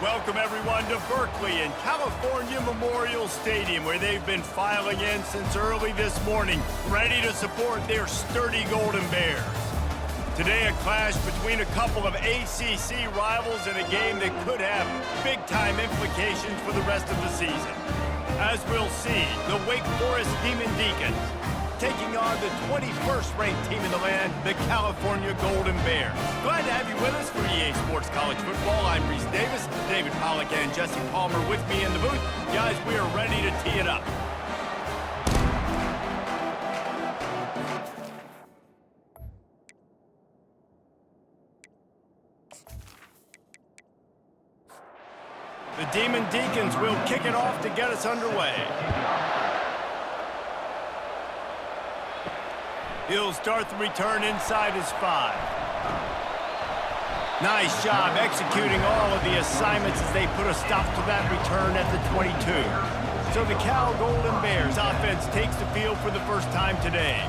Welcome, everyone, to Berkeley and California Memorial Stadium, where they've been filing in since early this morning, ready to support their sturdy Golden Bears. Today, a clash between a couple of ACC rivals in a game that could have big-time implications for the rest of the season. As we'll see, the Wake Forest Deacons taking on the 21st ranked team in the land, the California Golden Bears. Glad to have you with us for EA Sports College Football. I'm Reese Davis, David Pollack and Jesse Palmer with me in the booth. Guys, we are ready to tee it up. The Deacons will kick it off to get us underway. He'll start the return inside his 5. Nice job executing all of the assignments as they put a stop to that return at the 22. So the Cal Golden Bears offense takes the field for the first time today.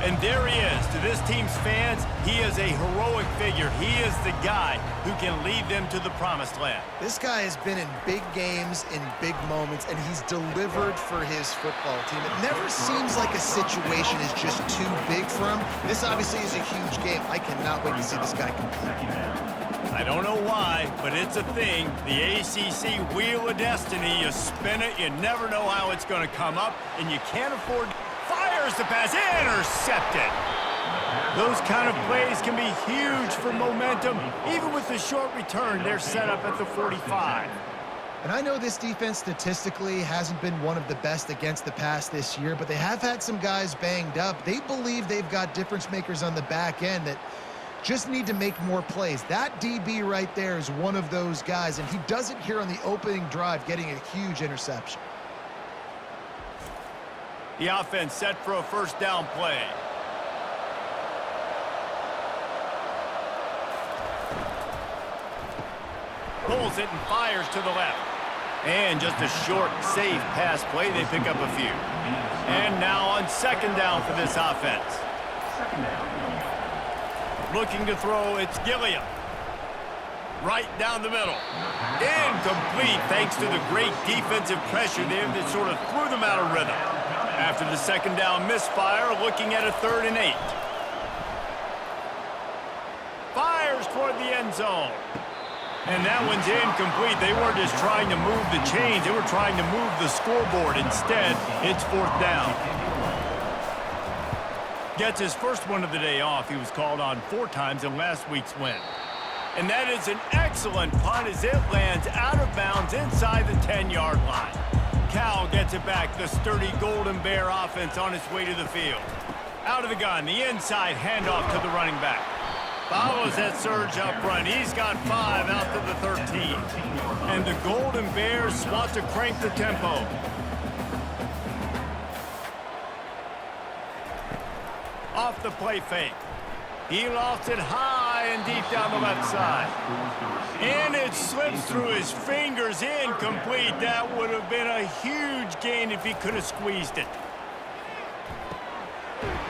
And there he is. To this team's fans, he is a heroic figure. He is the guy who can lead them to the promised land. This guy has been in big games, in big moments, and he's delivered for his football team. It never seems like a situation is just too big for him. This obviously is a huge game. I cannot wait to see this guy compete. I don't know why, but it's a thing. The ACC Wheel of Destiny, you spin it, you never know how it's going to come up, and you can't afford... Fires the pass, intercepted. Those kind of plays can be huge for momentum. Even with the short return, they're set up at the 45. And I know this defense statistically hasn't been one of the best against the pass this year, but they have had some guys banged up. They believe they've got difference makers on the back end that just need to make more plays. That DB right there is one of those guys, and he does it here on the opening drive, getting a huge interception. The offense set for a first down play. Pulls it and fires to the left. And just a short, safe pass play. They pick up a few. And now on second down for this offense. Looking to throw, it's Gilliam. Right down the middle. Incomplete thanks to the great defensive pressure there that sort of threw them out of rhythm. After the second down misfire, looking at a 3rd and 8. Fires toward the end zone. And that one's incomplete. They weren't just trying to move the chains. They were trying to move the scoreboard. Instead, it's 4th down. Gets his first one of the day off. He was called on 4 times in last week's win. And that is an excellent punt as it lands out of bounds inside the 10-yard line. Cal gets it back. The sturdy Golden Bear offense on its way to the field. Out of the gun, the inside handoff to the running back. Follows that surge up front. He's got 5 out to the 13. And the Golden Bears want to crank the tempo. Off the play fake. He lost it high and deep down the left side. And it slips through his fingers, incomplete. That would have been a huge gain if he could have squeezed it.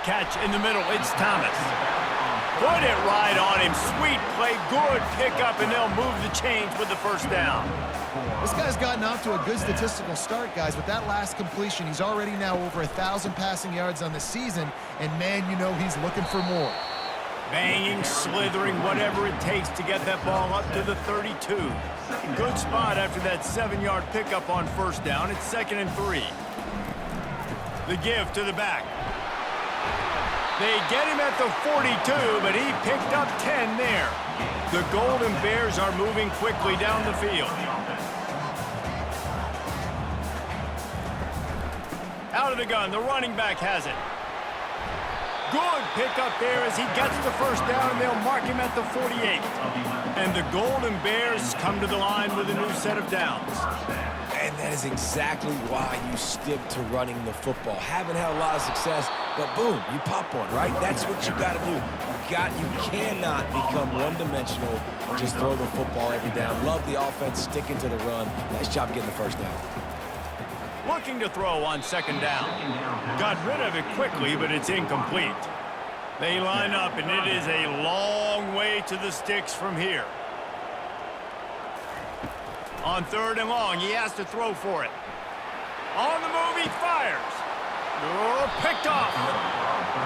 Catch in the middle, it's Thomas. Put it right on him, sweet play, good pickup, and they'll move the chains with the first down. This guy's gotten off to a good statistical start, guys. With that last completion, he's already now over 1,000 passing yards on the season, and man, you know he's looking for more. Banging, slithering, whatever it takes to get that ball up to the 32. Good spot after that 7-yard pickup on first down. It's 2nd and 3. The give to the back. They get him at the 42, but he picked up 10 there. The Golden Bears are moving quickly down the field. Out of the gun, the running back has it. Good pickup there as he gets the first down, and they'll mark him at the 48. And the Golden Bears come to the line with a new set of downs. And that is exactly why you stick to running the football. Haven't had a lot of success, but boom, you pop one, right? That's what you got to do. You cannot become one-dimensional and just throw the football every down. Love the offense sticking to the run. Nice job getting the first down. Looking to throw on second down. Got rid of it quickly, but it's incomplete. They line up, and it is a long way to the sticks from here. On 3rd and long, he has to throw for it. On the move, he fires. Oh, picked off.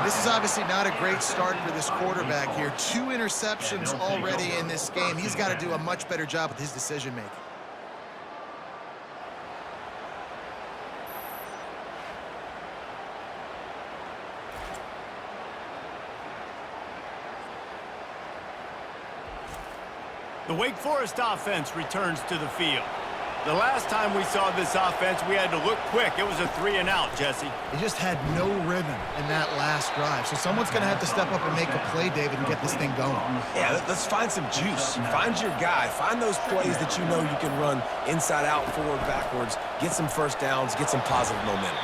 This is obviously not a great start for this quarterback here. 2 interceptions already in this game. He's got to do a much better job with his decision-making. The Wake Forest offense returns to the field. The last time we saw this offense, we had to look quick. It was a 3-and-out, Jesse. He just had no rhythm in that last drive. So someone's going to have to step up and make a play, David, and get this thing going. Yeah, let's find some juice. Find your guy. Find those plays that you know you can run inside out, forward, backwards. Get some first downs. Get some positive momentum.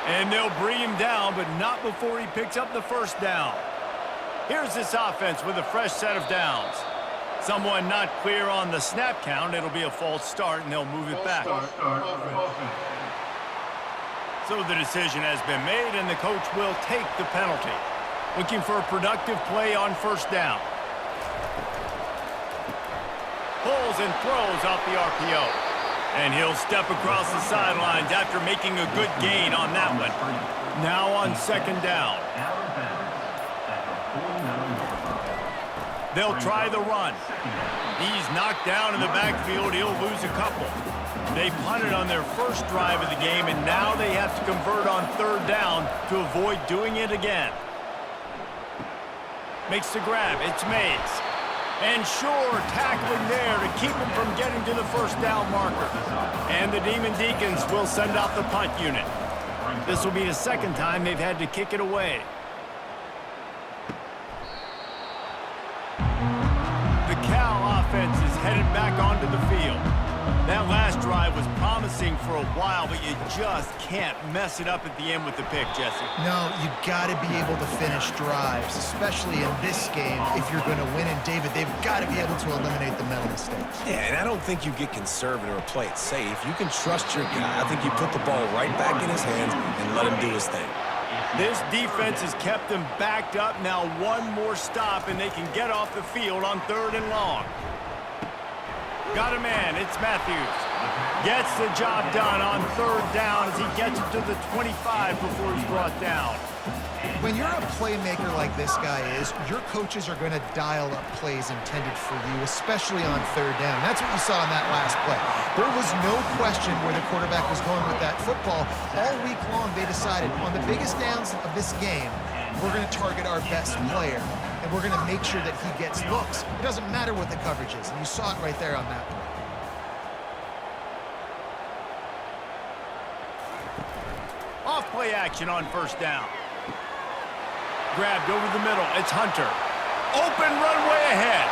And they'll bring him down, but not before he picks up the first down. Here's this offense with a fresh set of downs. Someone not clear on the snap count. It'll be a false start, and they'll move it back. So the decision has been made, and the coach will take the penalty. Looking for a productive play on first down. Pulls and throws off the RPO. And he'll step across the sidelines after making a good gain on that one. Now on 2nd down. They'll try the run. He's knocked down in the backfield. He'll lose a couple. They punted on their first drive of the game, and now they have to convert on 3rd down to avoid doing it again. Makes the grab. It's Mays. And sure, tackling there to keep him from getting to the first down marker. And the Deacons will send out the punt unit. This will be the 2nd time they've had to kick it away. The Cal offense is headed back onto the field. That last drive was promising for a while, but you just can't mess it up at the end with the pick, Jesse. No, you've got to be able to finish drives, especially in this game. If you're going to win, and David, they've got to be able to eliminate the mental mistakes. Yeah, and I don't think you get conservative or play it safe. You can trust your guy. I think you put the ball right back in his hands and let him do his thing. This defense has kept them backed up. Now one more stop, and they can get off the field on 3rd and long. Got a man. It's Matthews. Gets the job done on 3rd down as he gets it to the 25 before he's brought down. When you're a playmaker like this guy is, your coaches are going to dial up plays intended for you, especially on 3rd down. That's what you saw in that last play. There was no question where the quarterback was going with that football. All week long, they decided on the biggest downs of this game, we're going to target our best player, and we're going to make sure that he gets looks. It doesn't matter what the coverage is, and you saw it right there on that play. Off play action on 1st down. Grabbed over the middle. It's Hunter. Open runway ahead.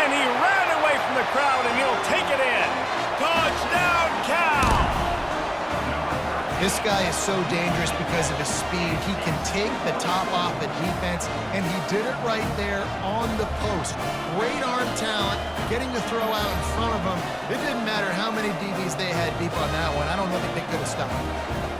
And he ran away from the crowd, and he'll take it in. Touchdown, Cal! This guy is so dangerous because of his speed. He can take the top off the defense, and he did it right there on the post. Great arm talent, getting the throw out in front of him. It didn't matter how many DBs they had deep on that one. I don't know if they could have stopped him.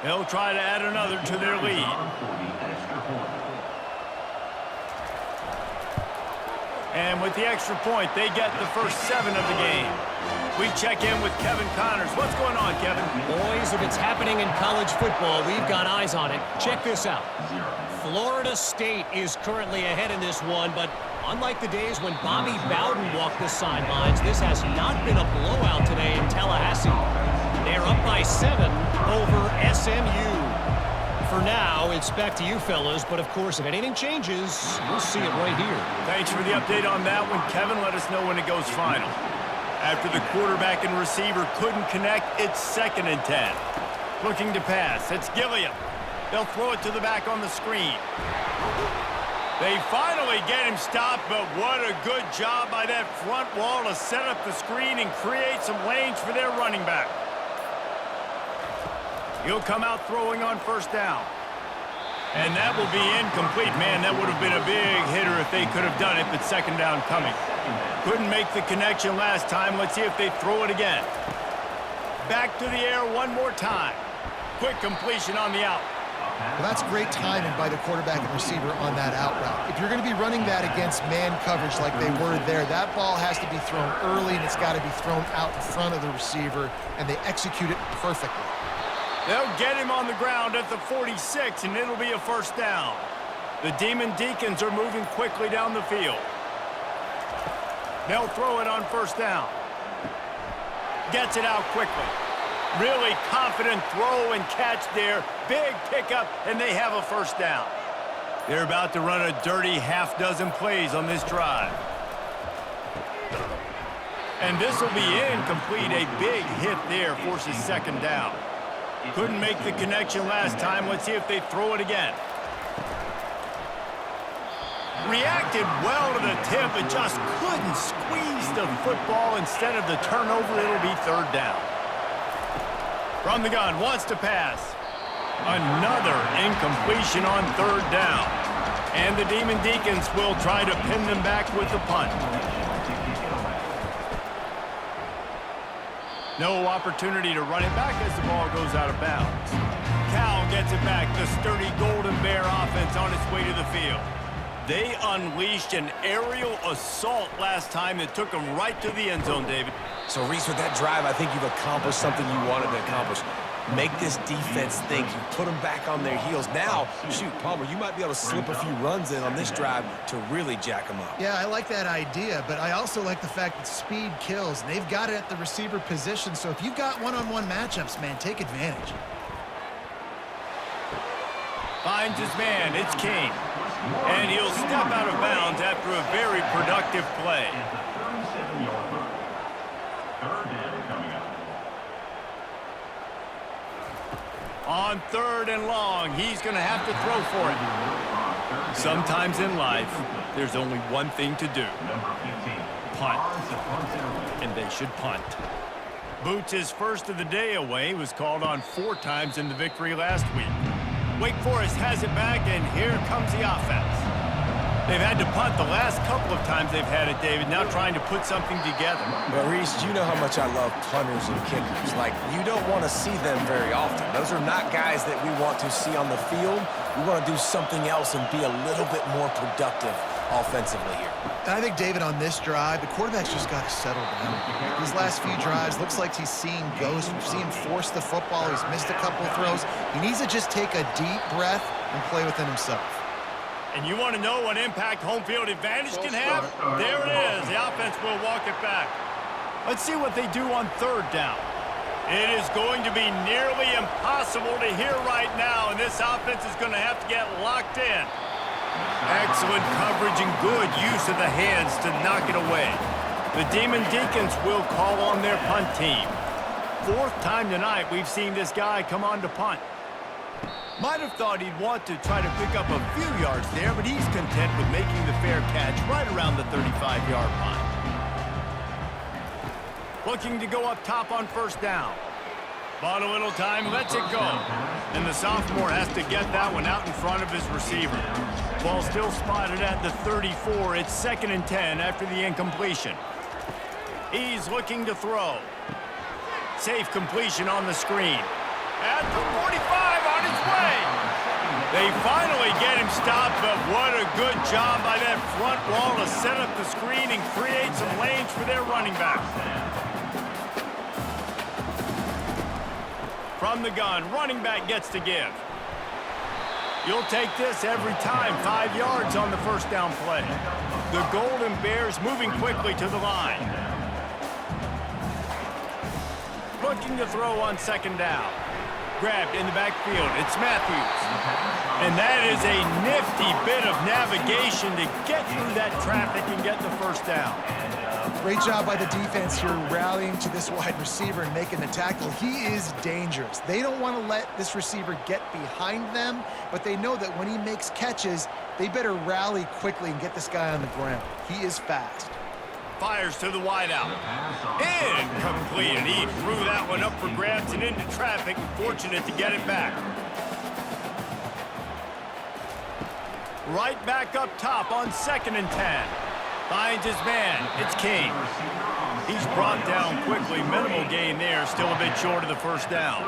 They'll try to add another to their lead. And with the extra point, they get the first 7 of the game. We check in with Kevin Connors. What's going on, Kevin? Boys, if it's happening in college football, we've got eyes on it. Check this out. Florida State is currently ahead in this one, but unlike the days when Bobby Bowden walked the sidelines, this has not been a blowout today in Tallahassee. They're up by 7 over SMU. For now, it's back to you fellas, but of course, if anything changes, we'll see it right here. Thanks for the update on that one, Kevin. Let us know when it goes final. After the quarterback and receiver couldn't connect, it's 2nd and 10. Looking to pass. It's Gilliam. They'll throw it to the back on the screen. They finally get him stopped, but what a good job by that front wall to set up the screen and create some lanes for their running back. He'll come out throwing on 1st down. And that will be incomplete. Man, that would have been a big hitter if they could have done it, but 2nd down coming. Couldn't make the connection last time. Let's see if they throw it again. Back to the air one more time. Quick completion on the out. Well, that's great timing by the quarterback and receiver on that out route. If you're going to be running that against man coverage like they were there, that ball has to be thrown early, and it's got to be thrown out in front of the receiver, and they execute it perfectly. They'll get him on the ground at the 46, and it'll be a first down. The Deacons are moving quickly down the field. They'll throw it on first down. Gets it out quickly. Really confident throw and catch there. Big pickup, and they have a first down. They're about to run a dirty half-dozen plays on this drive. And this will be incomplete. A big hit there forces second down. Couldn't make the connection last time. Let's see if they throw it again. Reacted well to the tip, but just couldn't squeeze the football. Instead of the turnover, it'll be third down. From the gun, wants to pass. Another incompletion on third down. And the Deacons will try to pin them back with the punt. No opportunity to run it back as the ball goes out of bounds. Cal gets it back. The sturdy Golden Bear offense on its way to the field. They unleashed an aerial assault last time that took them right to the end zone, David. So, Reese, with that drive, I think you've accomplished something you wanted to accomplish. Make this defense think. You put them back on their heels. Now, shoot, Palmer, you might be able to slip a few runs in on this drive to really jack them up. Yeah, I like that idea, but I also like the fact that speed kills, and they've got it at the receiver position. So if you've got one-on-one matchups, man, take advantage. Finds his man. It's King. And he'll step out of bounds after a very productive play. On third and long, he's going to have to throw for it. Sometimes in life, there's only one thing to do. Punt. And they should punt. Boots, his first of the day away, was called on 4 times in the victory last week. Wake Forest has it back, and here comes the offense. They've had to punt the last couple of times they've had it, David, now trying to put something together. But, Reese, you know how much I love punters and kickers. Like, you don't want to see them very often. Those are not guys that we want to see on the field. We want to do something else and be a little bit more productive offensively here. And I think, David, on this drive, the quarterback's just got to settle down. These last few drives, looks like he's seeing ghosts. We've seen him force the football. He's missed a couple of throws. He needs to just take a deep breath and play within himself. And you want to know what impact home field advantage can have? There it is. The offense will walk it back. Let's see what they do on third down. It is going to be nearly impossible to hear right now, and this offense is going to have to get locked in. Excellent coverage and good use of the hands to knock it away. The Deacons will call on their punt team. 4th time tonight we've seen this guy come on to punt. Might have thought he'd want to try to pick up a few yards there, but he's content with making the fair catch right around the 35-yard line. Looking to go up top on first down. Bought a little time, lets it go. And the sophomore has to get that one out in front of his receiver. Ball still spotted at the 34. It's 2nd and 10 after the incompletion. He's looking to throw. Safe completion on the screen. At the 45, on his way. They finally get him stopped, but what a good job by that front wall to set up the screen and create some lanes for their running back. From the gun, running back gets to give. You'll take this every time. 5 yards on the first down play. The Golden Bears moving quickly to the line. Looking to throw on 2nd down. Grabbed in the backfield. It's Matthews. And that is a nifty bit of navigation to get through that traffic and get the first down. Great job by the defense here rallying to this wide receiver and making the tackle. He is dangerous. They don't want to let this receiver get behind them, but they know that when he makes catches, they better rally quickly and get this guy on the ground. He is fast. Fires to the wideout. Incomplete, and he threw that one up for grabs and into traffic, and fortunate to get it back. Right back up top on 2nd and 10. Finds his man. It's King. He's brought down quickly. Minimal gain there. Still a bit short of the first down.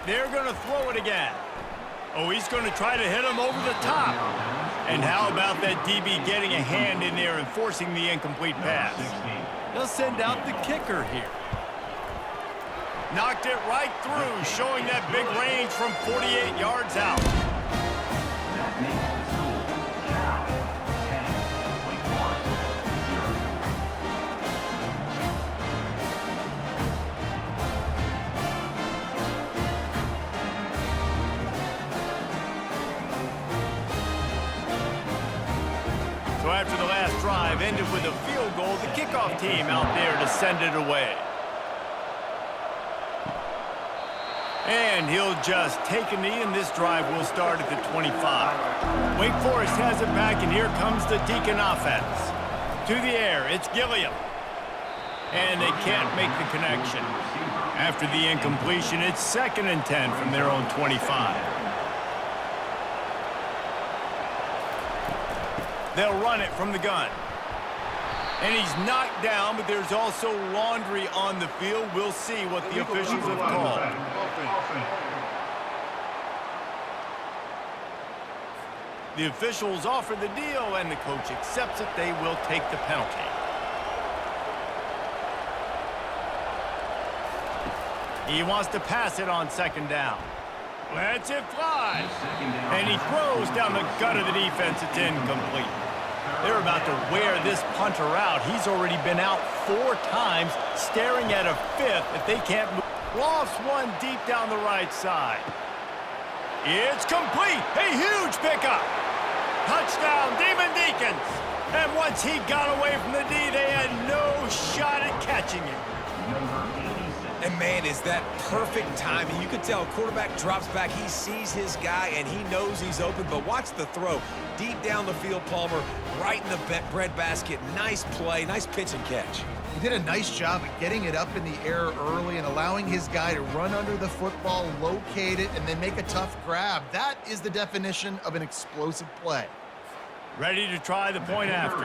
They're going to throw it again. Oh, he's going to try to hit him over the top. And how about that DB getting a hand in there and forcing the incomplete pass? They'll send out the kicker here. Knocked it right through, showing that big range from 48 yards out. So after the last drive ended with a field goal, the kickoff team out there to send it away. And he'll just take a knee, and this drive will start at the 25. Wake Forest has it back, and here comes the Deacon offense. To the air, it's Gilliam. And they can't make the connection. After the incompletion, it's 2nd and 10 from their own 25. They'll run it from the gun. And he's knocked down, but there's also laundry on the field. We'll see what the officials have called. The officials offer the deal, and the coach accepts it. They will take the penalty. He wants to pass it on 2nd down. Lets it fly. And he throws down the gut of the defense. It's incomplete. They're about to wear this punter out. He's already been out 4 times, staring at a 5th if they can't move. Lofts one deep down the right side. It's complete. A huge pickup. Touchdown, Demon Deacons. And once he got away from the D, they had no shot at catching him. And, man, is that perfect timing. You can tell a quarterback drops back. He sees his guy, and he knows he's open. But watch the throw. Deep down the field, Palmer, right in the breadbasket. Nice play, nice pitch and catch. He did a nice job of getting it up in the air early and allowing his guy to run under the football, locate it, and then make a tough grab. That is the definition of an explosive play. Ready to try the point after.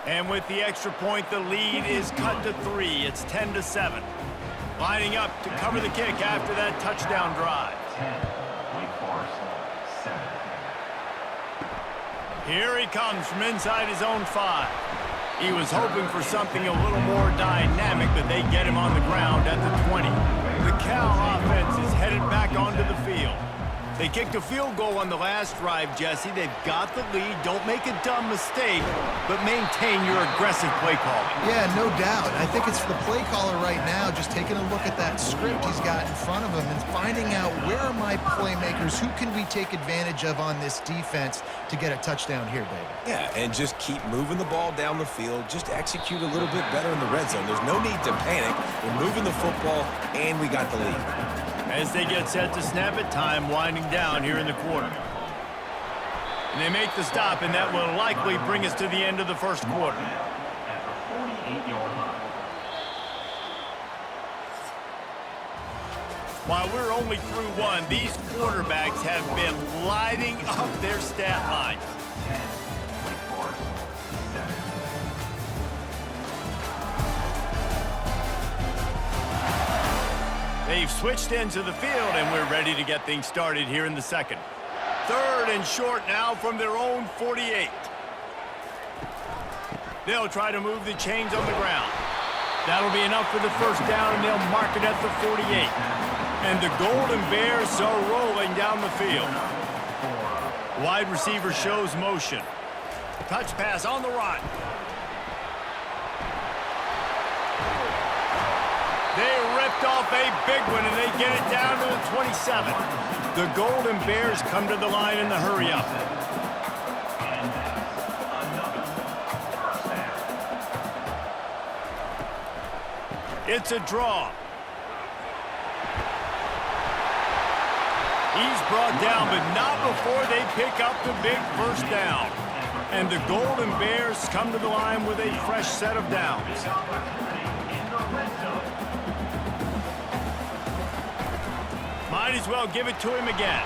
And with the extra point, the lead is cut to 3. It's 10-7. Lining up to cover the kick after that touchdown drive. Here he comes from inside his own 5. He was hoping for something a little more dynamic, but they get him on the ground at the 20. The Cal offense is headed back onto the field. They kicked a field goal on the last drive, Jesse. They've got the lead. Don't make a dumb mistake, but maintain your aggressive play calling. Yeah, no doubt. I think it's the play caller right now just taking a look at that script he's got in front of him and finding out where are my playmakers, who can we take advantage of on this defense to get a touchdown here, David. Yeah, and just keep moving the ball down the field. Just execute a little bit better in the red zone. There's no need to panic. We're moving the football, and we got the lead. As they get set to snap it, time winding down here in the quarter. And they make the stop, and that will likely bring us to the end of the first quarter. While we're only through 1, these quarterbacks have been lighting up their stat lines. They've switched into the field, and we're ready to get things started here in the second. 3rd and short now from their own 48. They'll try to move the chains on the ground. That'll be enough for the first down, and they'll mark it at the 48. And the Golden Bears are rolling down the field. Wide receiver shows motion. Touch pass on the run. They ripped off a big one, and they get it down to the 27. The Golden Bears come to the line in the hurry-up. It's a draw. He's brought down, but not before they pick up the big first down. And the Golden Bears come to the line with a fresh set of downs. Might as well give it to him again.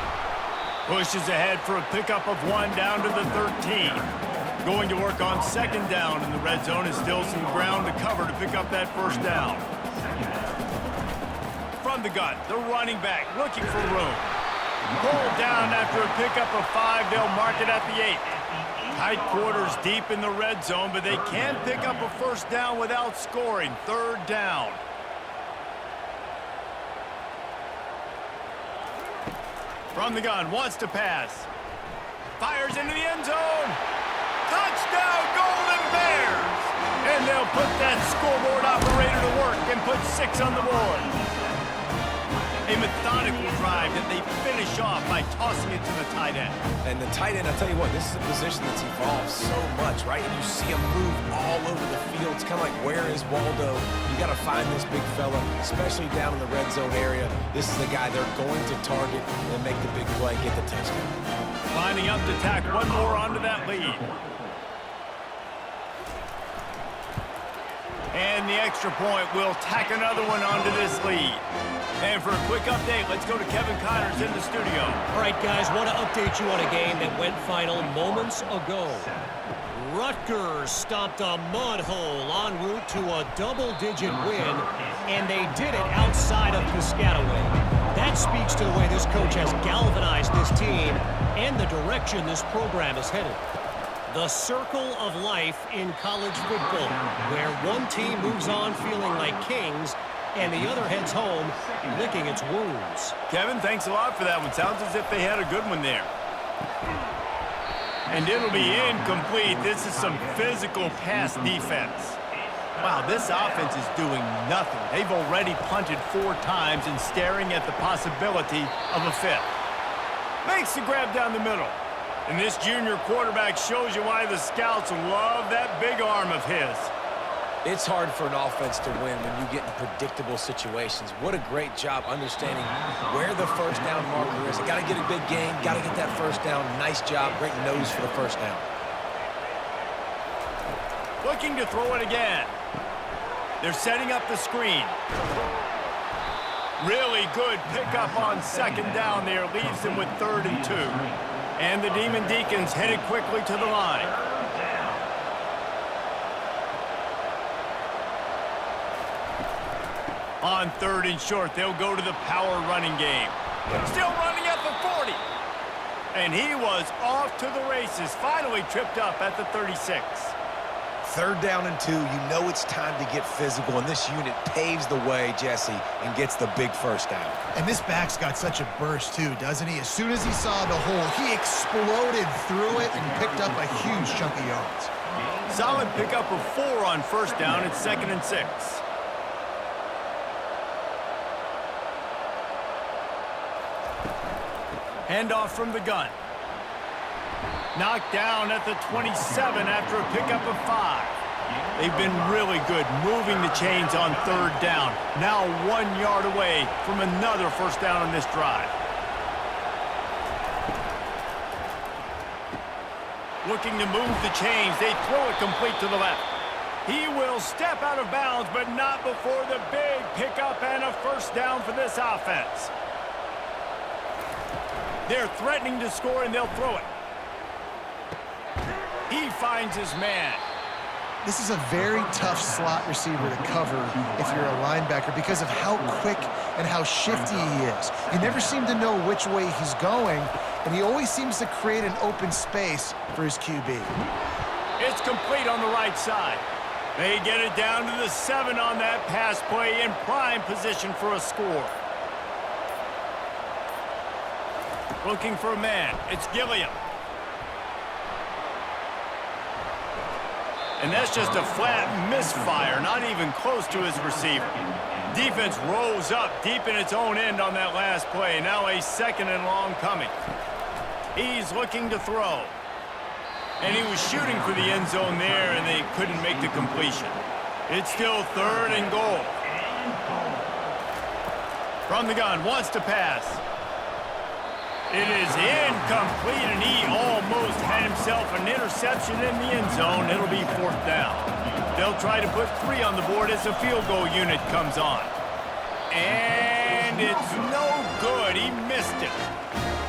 Pushes ahead for a pickup of 1 down to the 13. Going to work on second down in the red zone is still some ground to cover to pick up that first down. From the gun, the running back looking for room. Pulled down after a pickup of 5. They'll mark it at the 8. Tight quarters deep in the red zone, but they can pick up a first down without scoring. Third down. From the gun, wants to pass. Fires into the end zone. Touchdown, Golden Bears! And they'll put that scoreboard operator to work and put 6 on the board. A methodical drive that they finish off by tossing it to the tight end. And the tight end, I'll tell you what, this is a position that's evolved so much, right? And you see him move all over the field. It's kind of like, where is Waldo? You got to find this big fella, especially down in the red zone area. This is the guy they're going to target and make the big play, get the touchdown. Lining up to tack one more onto that lead. And the extra point will tack another one onto this lead. And for a quick update, let's go to Kevin Connors in the studio. All right, guys, want to update you on a game that went final moments ago. Rutgers stopped a mud hole en route to a double-digit win, and they did it outside of Piscataway. That speaks to the way this coach has galvanized this team and the direction this program is headed. The circle of life in college football, where one team moves on feeling like kings and the other heads home licking its wounds. Kevin, thanks a lot for that one. Sounds as if they had a good one there. And it'll be incomplete. This is some physical pass defense. Wow, this offense is doing nothing. They've already punted 4 times and staring at the possibility of a 5th. Makes the grab down the middle. And this junior quarterback shows you why the scouts love that big arm of his. It's hard for an offense to win when you get in predictable situations. What a great job understanding where the first down marker is. Got to get a big gain, got to get that first down. Nice job, great nose for the first down. Looking to throw it again. They're setting up the screen. Really good pickup on second down there. Leaves them with 3rd and 2. And the Demon Deacons headed quickly to the line. On 3rd and short, they'll go to the power running game. Still running at the 40. And he was off to the races. Finally tripped up at the 36. 3rd down and 2, you know it's time to get physical, and this unit paves the way, Jesse, and gets the big first down. And this back's got such a burst, too, doesn't he? As soon as he saw the hole, he exploded through it and picked up a huge chunk of yards. Solid pickup of 4 on first down. It's 2nd and 6. Handoff from the gun. Knocked down at the 27 after a pickup of 5. They've been really good moving the chains on 3rd down. Now 1 yard away from another first down on this drive. Looking to move the chains. They throw it complete to the left. He will step out of bounds, but not before the big pickup and a first down for this offense. They're threatening to score, and they'll throw it. He finds his man. This is a very tough slot receiver to cover if you're a linebacker because of how quick and how shifty he is. You never seem to know which way he's going, and he always seems to create an open space for his QB. It's complete on the right side. They get it down to the 7 on that pass play in prime position for a score. Looking for a man. It's Gilliam. And that's just a flat misfire, not even close to his receiver. Defense rose up deep in its own end on that last play. Now a 2nd and long coming. He's looking to throw. And he was shooting for the end zone there, and they couldn't make the completion. It's still 3rd and goal. From the gun, wants to pass. It is incomplete, and he almost had himself an interception in the end zone. It'll be 4th down. They'll try to put 3 on the board as the field goal unit comes on. And it's no good. He missed it.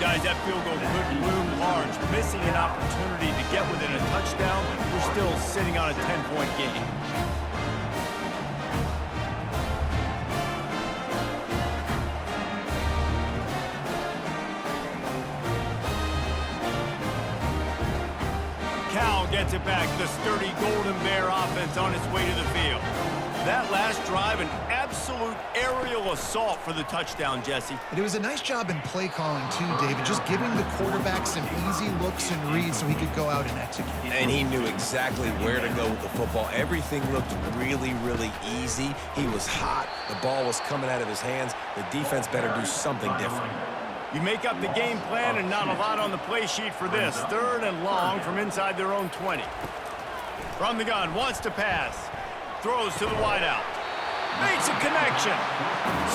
Guys, that field goal could loom large. Missing an opportunity to get within a touchdown, we're still sitting on a 10-point game. Cal gets it back. The sturdy Golden Bear offense on its way to the field. That last drive, an absolute aerial assault for the touchdown, Jesse. And it was a nice job in play calling, too, David, just giving the quarterback some easy looks and reads so he could go out and execute. And he knew exactly where to go with the football. Everything looked really, really easy. He was hot. The ball was coming out of his hands. The defense better do something different. You make up the game plan and not a lot on the play sheet for this. 3rd and long from inside their own 20. From the gun, wants to pass. Throws to the wideout. Makes a connection.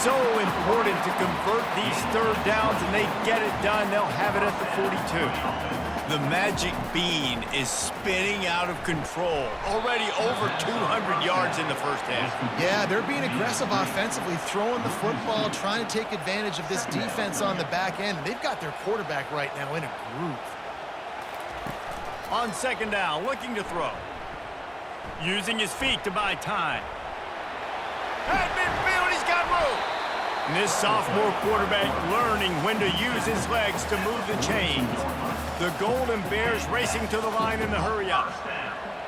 So important to convert these 3rd downs, and they get it done. They'll have it at the 42. The magic bean is spinning out of control. Already over 200 yards in the first half. Yeah, they're being aggressive offensively, throwing the football, trying to take advantage of this defense on the back end. They've got their quarterback right now in a groove. On 2nd down, looking to throw. Using his feet to buy time. At midfield, he's got room. And this sophomore quarterback learning when to use his legs to move the chains. The Golden Bears racing to the line in the hurry-up.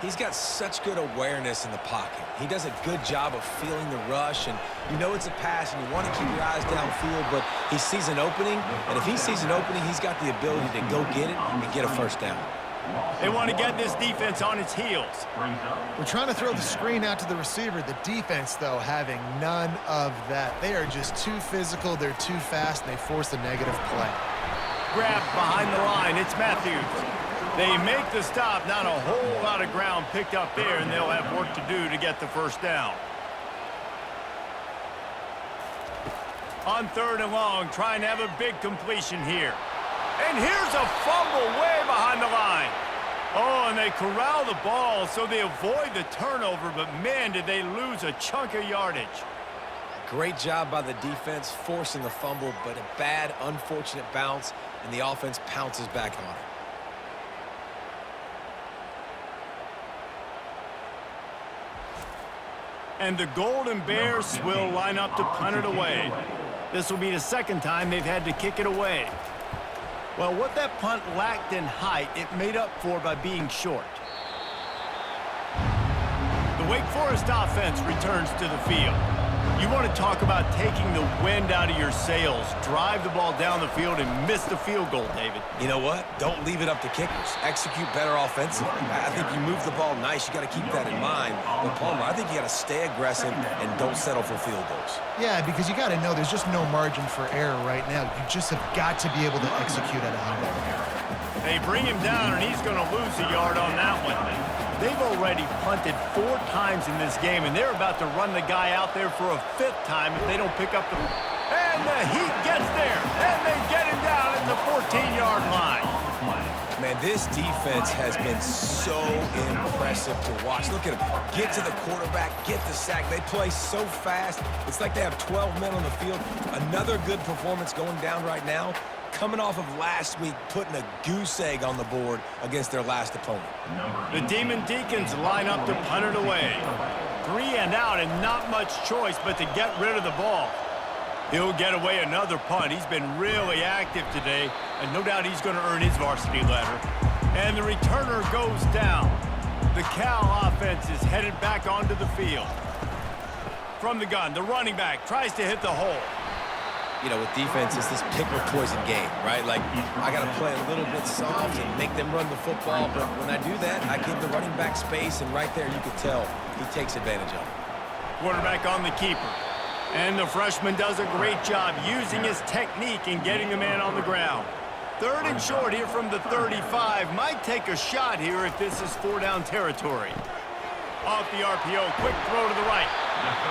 He's got such good awareness in the pocket. He does a good job of feeling the rush, and you know it's a pass, and you want to keep your eyes downfield, but he sees an opening, and if he sees an opening, he's got the ability to go get it and get a 1st down. They want to get this defense on its heels. We're trying to throw the screen out to the receiver. The defense, though, having none of that. They are just too physical, they're too fast, and they force a negative play. Grab behind the line, it's Matthews. They make the stop, not a whole lot of ground picked up there, and they'll have work to do to get the 1st down. On 3rd and long, trying to have a big completion here. And here's a fumble way behind the line. Oh, and they corral the ball so they avoid the turnover, but man, did they lose a chunk of yardage. Great job by the defense forcing the fumble, but a bad, unfortunate bounce, and the offense pounces back on it. And the Golden Bears will line up to punt it away. This will be the 2nd time they've had to kick it away. Well, what that punt lacked in height, it made up for by being short. The Wake Forest offense returns to the field. You want to talk about taking the wind out of your sails. Drive the ball down the field and miss the field goal, David. You know what? Don't leave it up to kickers. Execute better offensively. I think you move the ball nice. You got to keep that in mind. But Palmer, I think you got to stay aggressive and don't settle for field goals. Yeah, because you got to know there's just no margin for error right now. You just have got to be able to execute at a high level. They bring him down, and he's going to lose a yard on that one. They've already punted 4 times in this game, and they're about to run the guy out there for a 5th time if they don't pick up the... And the Heat gets there, and they get him down at the 14-yard line. Man, this defense has been so impressive to watch. Look at them. Get to the quarterback, get the sack. They play so fast. It's like they have 12 men on the field. Another good performance going down right now. Coming off of last week, putting a goose egg on the board against their last opponent. The Deacons line up to punt it away. 3 and out, and not much choice but to get rid of the ball. He'll get away another punt. He's been really active today, and no doubt he's going to earn his varsity letter. And the returner goes down. The Cal offense is headed back onto the field. From the gun, the running back tries to hit the hole. You know, with defense, it's this pick or poison game, right? Like, I got to play a little bit soft and make them run the football, but when I do that, I give the running back space, and right there you can tell he takes advantage of it. Quarterback on the keeper. And the freshman does a great job using his technique and getting the man on the ground. 3rd and short here from the 35. Might take a shot here if this is 4-down territory. Off the RPO, quick throw to the right.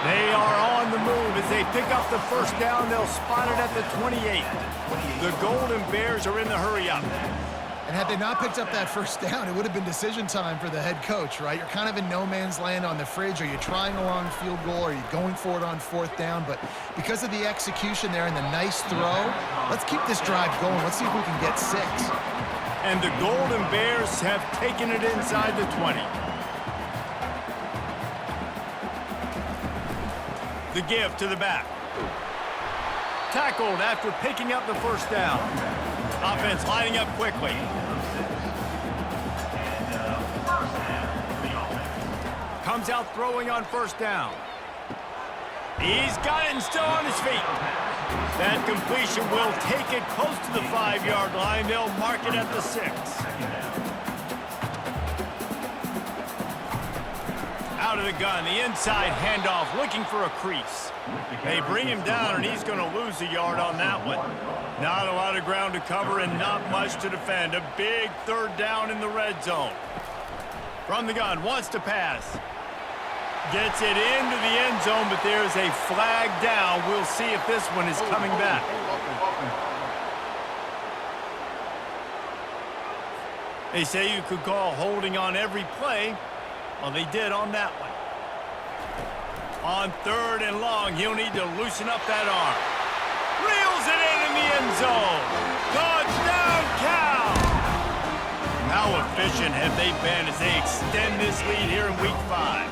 They are on the move as they pick up the 1st down. They'll spot it at the 28. The Golden Bears are in the hurry-up. And had they not picked up that first down, it would have been decision time for the head coach, right? You're kind of in no man's land on the fridge. Are you trying a long field goal? Are you going for it on fourth down? But because of the execution there and the nice throw, let's keep this drive going. Let's see if we can get 6. And the Golden Bears have taken it inside the 20. The give to the back. Tackled after picking up the first down. Offense lining up quickly. Comes out throwing on first down. He's got it and still on his feet. That completion will take it close to the 5-yard line. They'll mark it at the 6. Out of the gun, the inside handoff, looking for a crease. They bring him down, and he's going to lose a yard on that one. Not a lot of ground to cover and not much to defend. A big third down in the red zone. From the gun, wants to pass. Gets it into the end zone, but there's a flag down. We'll see if this one is coming back. They say you could call holding on every play. Well, they did on that one. On third and long, he'll need to loosen up that arm. Reels it in the end zone. Touchdown, Cal! How efficient have they been as they extend this lead here in Week 5?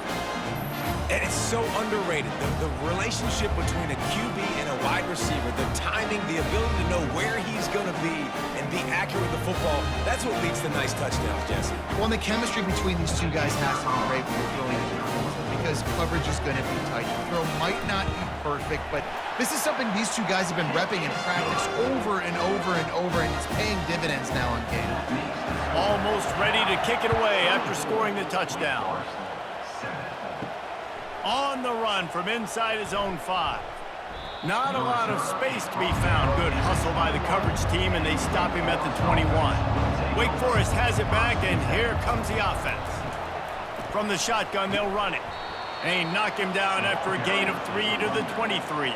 And it's so underrated. The relationship between a QB and a wide receiver, the timing, the ability to know where he's going to be and be accurate with the football, that's what leads to nice touchdowns, Jesse. Well, and the chemistry between these two guys has to be great when you're throwing it because coverage is going to be tight. The throw might not be perfect, but this is something these two guys have been repping in practice over and over and over, and it's paying dividends now on game. Almost ready to kick it away after scoring the touchdown. On the run from inside his own 5. Not a lot of space to be found. Good hustle by the coverage team, and they stop him at the 21. Wake Forest has it back, and here comes the offense. From the shotgun, they'll run it. They knock him down after a gain of 3 to the 23.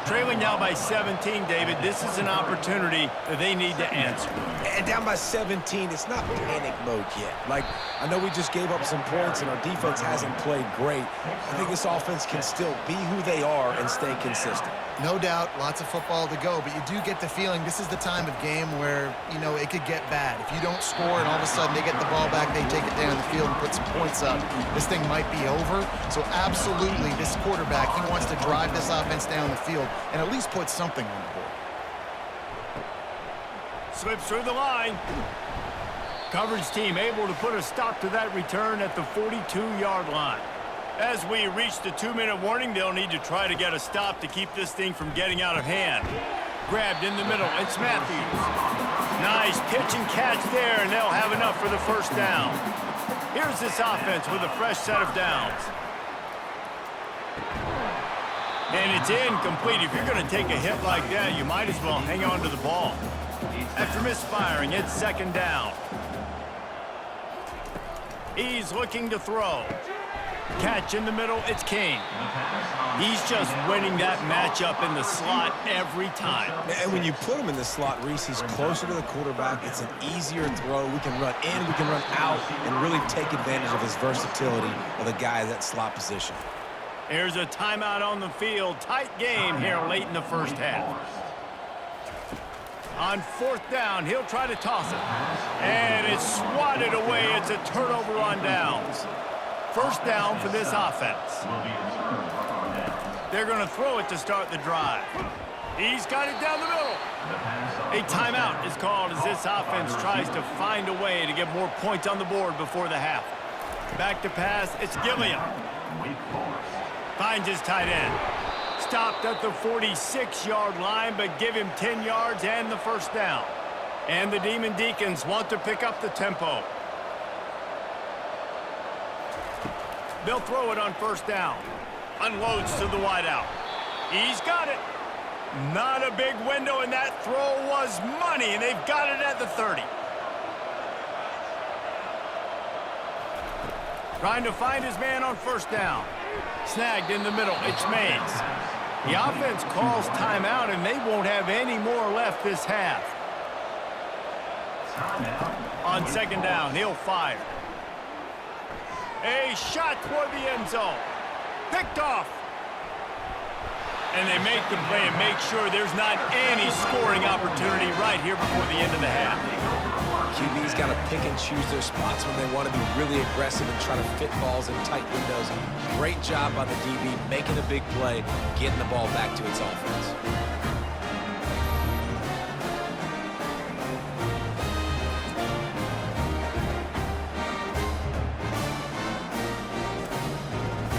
Trailing now by 17, David. This is an opportunity that they need to answer. And down by 17, it's not panic mode yet. Like, I know we just gave up some points and our defense hasn't played great. I think this offense can still be who they are and stay consistent. No doubt, lots of football to go, but you do get the feeling this is the time of game where, you know, it could get bad. If you don't score and all of a sudden they get the ball back, they take it down the field and put some points up, this thing might be over. So absolutely, this quarterback, he wants to drive this offense down the field and at least put something on the board. Slips through the line. Coverage team able to put a stop to that return at the 42-yard line. As we reach the 2-minute warning, they'll need to try to get a stop to keep this thing from getting out of hand. Grabbed in the middle, it's Matthews. Nice pitch and catch there, and they'll have enough for the first down. Here's this offense with a fresh set of downs. And it's incomplete. If you're going to take a hit like that, you might as well hang on to the ball. After misfiring, it's second down. He's looking to throw. Catch in the middle, it's King. He's just winning that matchup in the slot every time. And when you put him in the slot, Reese, he's closer to the quarterback. It's an easier throw. We can run in, we can run out, and really take advantage of his versatility of the guy at that slot position. Here's a timeout on the field. Tight game here late in the first half. On fourth down, he'll try to toss it. And it's swatted away. It's a turnover on downs. First down for this offense. They're going to throw it to start the drive. He's got it down the middle. A timeout is called as this offense tries to find a way to get more points on the board before the half. Back to pass, it's Gilliam. Finds his tight end. Stopped at the 46-yard line, but give him 10 yards and the first down. And the Deacons want to pick up the tempo. They'll throw it on first down. Unloads to the wideout. He's got it. Not a big window, and that throw was money, and they've got it at the 30. Trying to find his man on first down. Snagged in the middle. It's Mays. The offense calls timeout, and they won't have any more left this half. On second down, he'll fire. A shot toward the end zone. Picked off. And they make the play and make sure there's not any scoring opportunity right here before the end of the half. QB's got to pick and choose their spots when they want to be really aggressive and try to fit balls in tight windows. Great job by the DB making a big play, getting the ball back to its offense.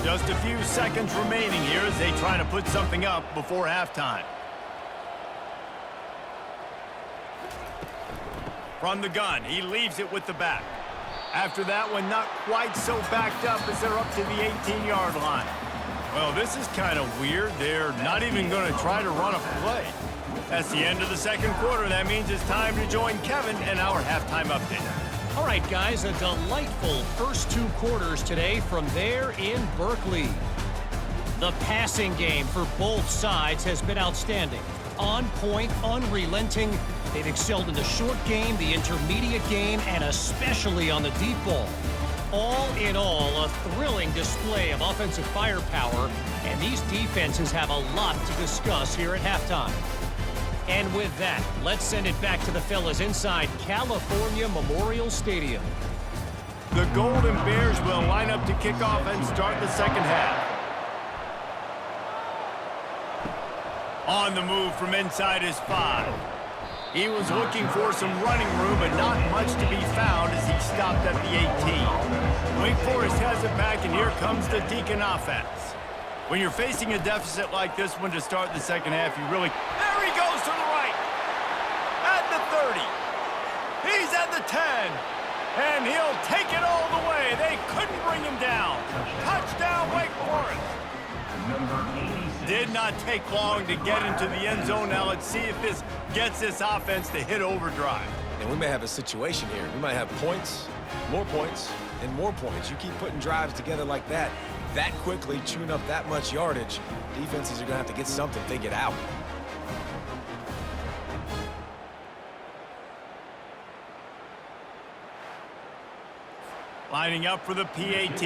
Just a few seconds remaining here as they try to put something up before halftime. From the gun, he leaves it with the back. After that one, not quite so backed up as they're up to the 18-yard line. Well, this is kind of weird. They're not even going to try to run a play. That's the end of the second quarter. That means it's time to join Kevin and our halftime update. All right, guys, a delightful first two quarters today from there in Berkeley. The passing game for both sides has been outstanding. On point, unrelenting. They've excelled in the short game, the intermediate game, and especially on the deep ball. All in all, a thrilling display of offensive firepower, and these defenses have a lot to discuss here at halftime. And with that, let's send it back to the fellas inside California Memorial Stadium. The Golden Bears will line up to kick off and start the second half. On the move from inside his 5. He was looking for some running room, but not much to be found as he stopped at the 18. Wake Forest has it back, and here comes the Deacon offense. When you're facing a deficit like this one to start the second half, you really... There he goes to the right! At the 30. He's at the 10. And he'll take it all the way. They couldn't bring him down. Touchdown, Wake Forest. Did not take long to get into the end zone. Now let's see if this gets this offense to hit overdrive. And we may have a situation here. We might have points, and more points. You keep putting drives together like that quickly, chewing up that much yardage, defenses are going to have to get something if they get out. Lining up for the PAT.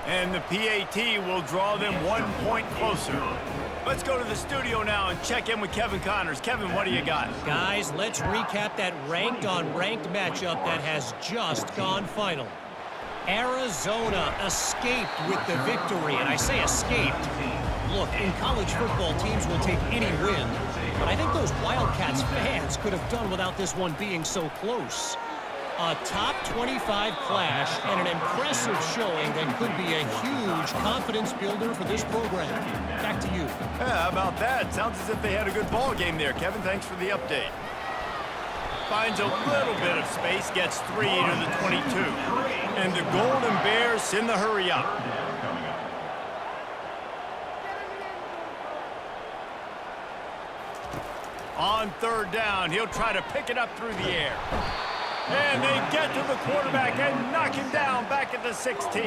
And the PAT will draw them 1 point closer. Let's go to the studio now and check in with Kevin Connors. Kevin, what do you got? Guys, let's recap that ranked-on-ranked matchup that has just gone final. Arizona escaped with the victory, and I say escaped. Look, in college football, teams will take any win, but I think those Wildcats fans could have done without this one being so close. A top 25 clash and an impressive showing that could be a huge confidence builder for this program. Back to you. Yeah, how about that? Sounds as if they had a good ball game there. Kevin, thanks for the update. Finds a little bit of space, gets 3 to the 22. And the Golden Bears in the hurry up. On third down, he'll try to pick it up through the air. And they get to the quarterback and knock him down back at the 16.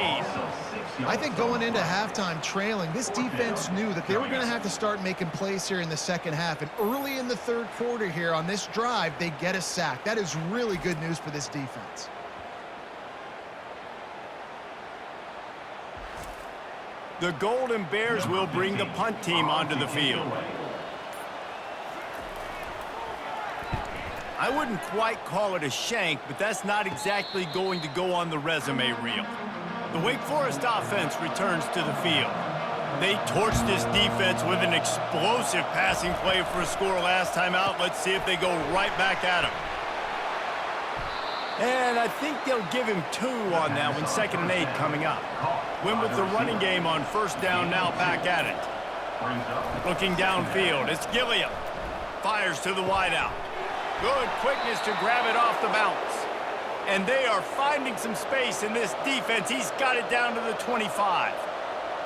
I think going into halftime trailing, this defense knew that they were going to have to start making plays here in the second half. And early in the third quarter here on this drive, they get a sack. That is really good news for this defense. The Golden Bears will bring the punt team onto the field. I wouldn't quite call it a shank, but that's not exactly going to go on the resume reel. The Wake Forest offense returns to the field. They torched this defense with an explosive passing play for a score last time out. Let's see if they go right back at him. And I think they'll give him 2 on that one, 2nd and 8 coming up. Win with the running game on first down, now back at it. Looking downfield, it's Gilliam. Fires to the wideout. Good quickness to grab it off the bounce. And they are finding some space in this defense. He's got it down to the 25.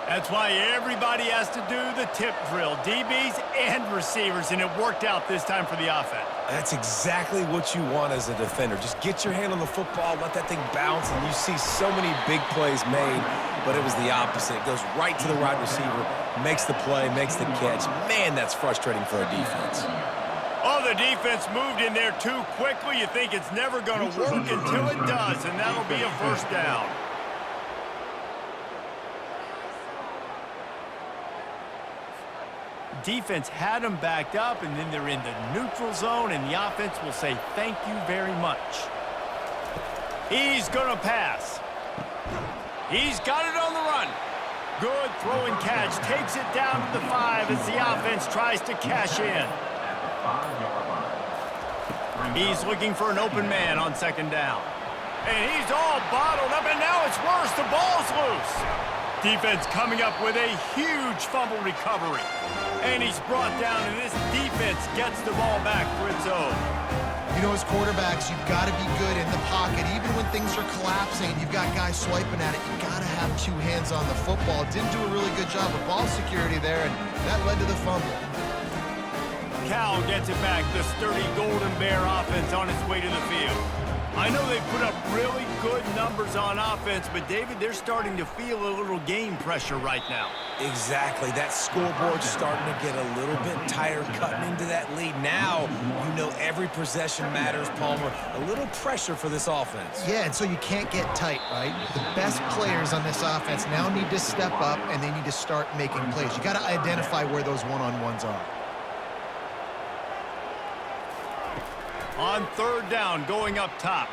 That's why everybody has to do the tip drill, DBs and receivers, and it worked out this time for the offense. That's exactly what you want as a defender. Just get your hand on the football, let that thing bounce, and you see so many big plays made, but it was the opposite. It goes right to the wide receiver, makes the play, makes the catch. Man, that's frustrating for a defense. Oh, the defense moved in there too quickly. You think it's never going to work until it does, and that'll be a first down. Defense had them backed up, and then they're in the neutral zone, and the offense will say thank you very much. He's going to pass. He's got it on the run. Good throw and catch. Takes it down to the 5 as the offense tries to cash in. He's looking for an open man on second down. And he's all bottled up, and now it's worse. The ball's loose. Defense coming up with a huge fumble recovery. And he's brought down, and this defense gets the ball back for its own. You know, as quarterbacks, you've got to be good in the pocket. Even when things are collapsing and you've got guys swiping at it, you've got to have two hands on the football. Didn't do a really good job of ball security there, and that led to the fumble. Cal gets it back. The sturdy Golden Bear offense on its way to the field. I know they put up really good numbers on offense, but, David, they're starting to feel a little game pressure right now. Exactly. That scoreboard's starting to get a little bit tighter, cutting into that lead. Now, you know every possession matters, Palmer. A little pressure for this offense. Yeah, and so you can't get tight, right? The best players on this offense now need to step up, and they need to start making plays. You got to identify where those one-on-ones are. On third down, going up top.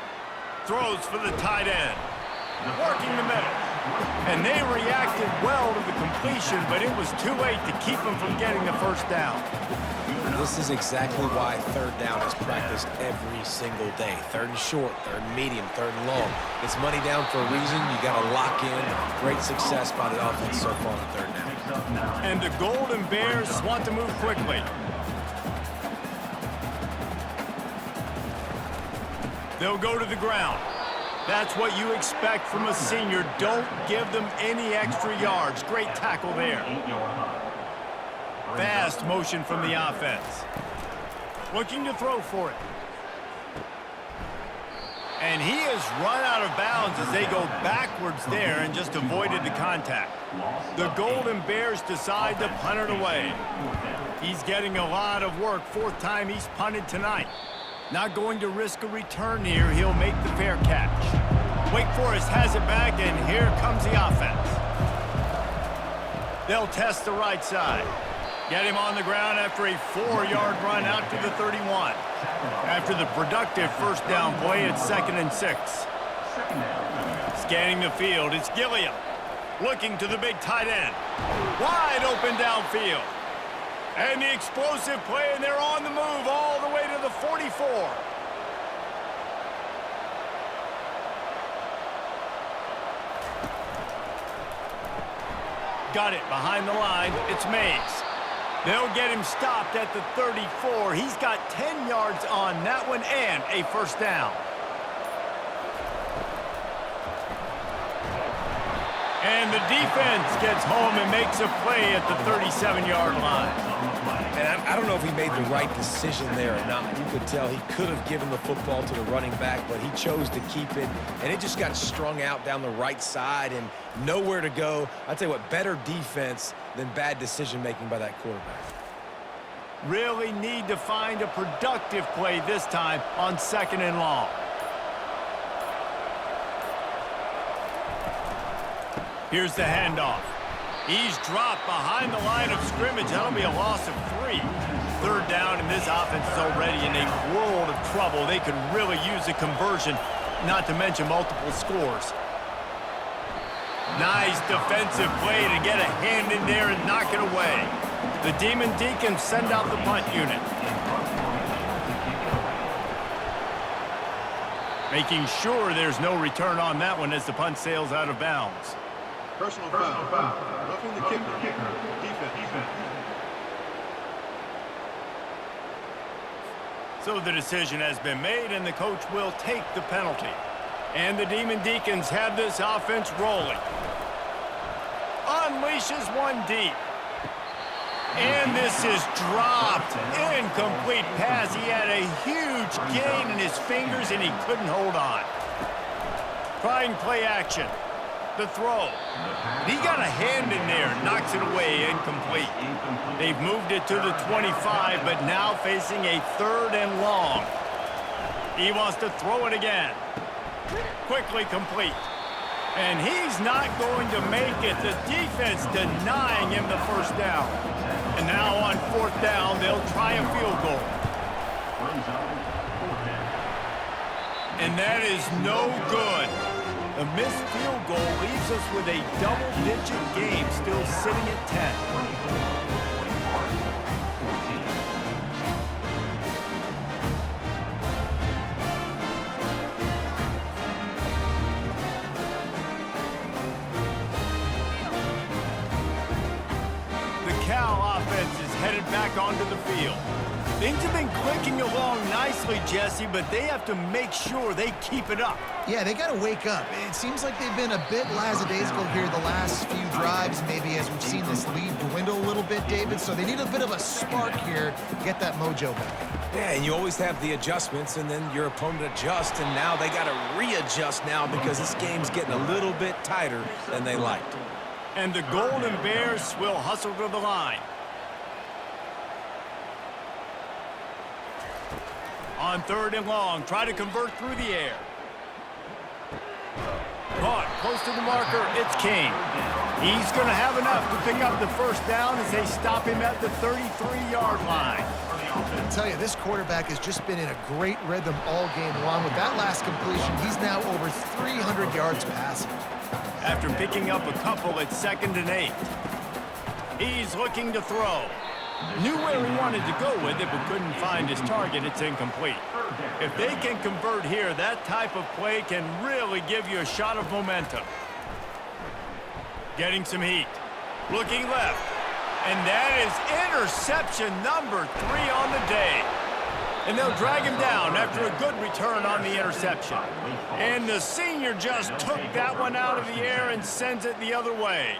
Throws for the tight end. Working the middle. And they reacted well to the completion, but it was too late to keep them from getting the first down. This is exactly why third down is practiced every single day. Third and short, third and medium, third and long. It's money down for a reason. You got to lock in. Great success by the offense so far on third down. And the Golden Bears want to move quickly. They'll go to the ground. That's what you expect from a senior. Don't give them any extra yards. Great tackle there. Fast motion from the offense. Looking to throw for it. And he has run out of bounds as they go backwards there and just avoided the contact. The Golden Bears decide to punt it away. He's getting a lot of work. Fourth time he's punted tonight. Not going to risk a return here. He'll make the fair catch. Wake Forest has it back, and here comes the offense. They'll test the right side. Get him on the ground after a 4-yard run out to the 31. After the productive first down play, it's 2nd and 6. Scanning the field, it's Gilliam. Looking to the big tight end. Wide open downfield. And the explosive play, and they're on the move all the way to the 44. Got it behind the line. It's Mays. They'll get him stopped at the 34. He's got 10 yards on that one and a first down. And the defense gets home and makes a play at the 37-yard line. And I don't know if he made the right decision there or not. You could tell he could have given the football to the running back, but he chose to keep it, and it just got strung out down the right side and nowhere to go. I'll tell you what, better defense than bad decision-making by that quarterback. Really need to find a productive play this time on 2nd and long. Here's the handoff. He's dropped behind the line of scrimmage. That'll be a loss of 3. Third down, and this offense is already in a world of trouble. They could really use a conversion, not to mention multiple scores. Nice defensive play to get a hand in there and knock it away. The Deacons send out the punt unit. Making sure there's no return on that one as the punt sails out of bounds. Personal foul. Roughing the kicker. Defense. So the decision has been made, and the coach will take the penalty. And the Deacons have this offense rolling. unleashes one deep. And this is dropped. Incomplete pass. He had a huge gain in his fingers, and he couldn't hold on. Trying play action. The throw. He got a hand in there, knocks it away, incomplete. They've moved it to the 25, but now facing a 3rd and long. He wants to throw it again. Quickly complete. And he's not going to make it. The defense denying him the first down. And now on 4th down, they'll try a field goal. And that is no good. The missed field goal leaves us with a double-digit game still sitting at 10. Headed back onto the field. Things have been clicking along nicely, Jesse, but they have to make sure they keep it up. Yeah, they got to wake up. It seems like they've been a bit lackadaisical here the last few drives, maybe as we've seen this lead dwindle a little bit, David, so they need a bit of a spark here to get that mojo back. Yeah, and you always have the adjustments, and then your opponent adjusts, and now they got to readjust now because this game's getting a little bit tighter than they liked. And the Golden Bears will hustle to the line. On 3rd and long, try to convert through the air. Caught close to the marker, it's King. He's going to have enough to pick up the first down as they stop him at the 33-yard line. I tell you, this quarterback has just been in a great rhythm all game long. With that last completion, he's now over 300 yards passing. After picking up a couple at 2nd and 8. He's looking to throw. Knew where he wanted to go with it, but couldn't find his target. It's incomplete. If they can convert here, that type of play can really give you a shot of momentum. Getting some heat. Looking left. And that is interception number 3 on the day. And they'll drag him down after a good return on the interception. And the senior just took that one out of the air and sends it the other way.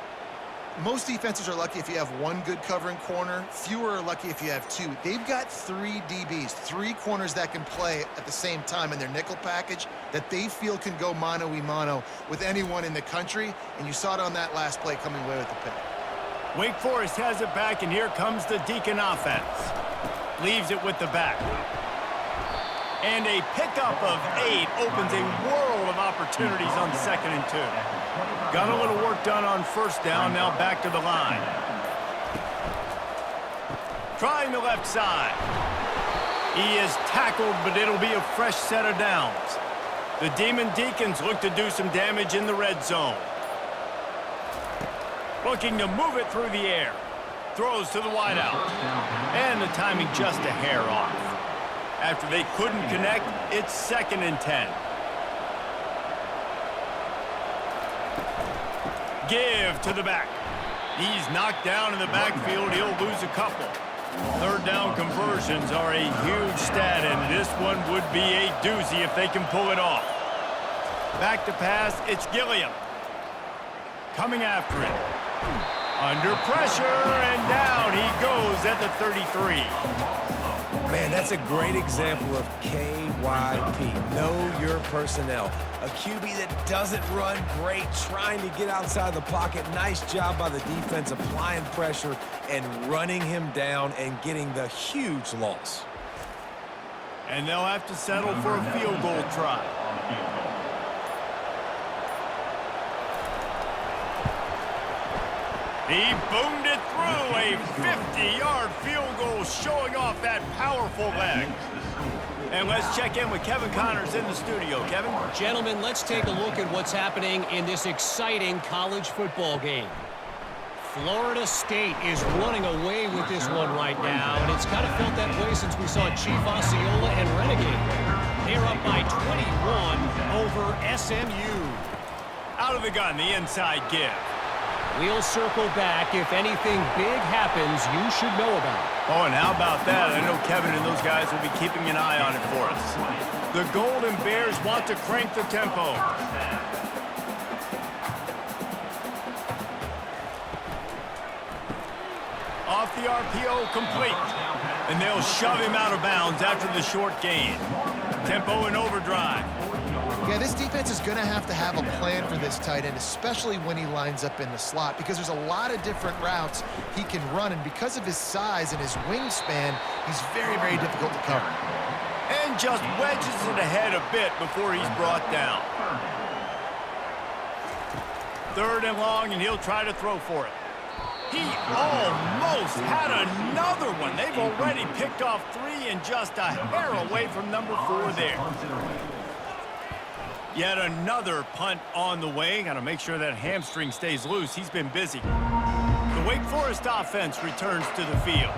Most defenses are lucky if you have one good covering corner. Fewer are lucky if you have 2. They've got 3 DBs, 3 corners that can play at the same time in their nickel package that they feel can go mano-a-mano with anyone in the country, and you saw it on that last play coming away with the pick. Wake Forest has it back, and here comes the Deacon offense. Leaves it with the back. And a pickup of 8 opens a world of opportunities on 2nd and 2. Got a little work done on 1st down, now back to the line. Trying the left side. He is tackled, but it'll be a fresh set of downs. The Deacons look to do some damage in the red zone. Looking to move it through the air. Throws to the wideout. And the timing just a hair off. After they couldn't connect, it's 2nd and 10. Give to the back. He's knocked down in the backfield. He'll lose a couple. 3rd down conversions are a huge stat, and this one would be a doozy if they can pull it off. Back to pass, it's Gilliam. Coming after it. Under pressure, and down he goes at the 33. Man, that's a great example of KYP. Know your personnel. A QB that doesn't run great, trying to get outside the pocket. Nice job by the defense applying pressure and running him down and getting the huge loss. And they'll have to settle for a field goal try. He boomed it through, a 50-yard field goal showing off that powerful leg. And let's check in with Kevin Connors in the studio. Kevin? Gentlemen, let's take a look at what's happening in this exciting college football game. Florida State is running away with this one right now, and it's kind of felt that way since we saw Chief Osceola and Renegade. They're up by 21 over SMU. Out of the gun, the inside give. We'll circle back. If anything big happens, you should know about it. Oh, and how about that? I know Kevin and those guys will be keeping an eye on it for us. The Golden Bears want to crank the tempo. Off the RPO, complete. And they'll shove him out of bounds after the short gain. Tempo and overdrive. Yeah, this defense is going to have a plan for this tight end, especially when he lines up in the slot, because there's a lot of different routes he can run, and because of his size and his wingspan, he's very, very difficult to cover. And just wedges it ahead a bit before he's brought down. 3rd and long, and he'll try to throw for it. He almost had another one. They've already picked off 3 and just a hair away from number 4 there. Yet another punt on the way. Got to make sure that hamstring stays loose. He's been busy. The Wake Forest offense returns to the field.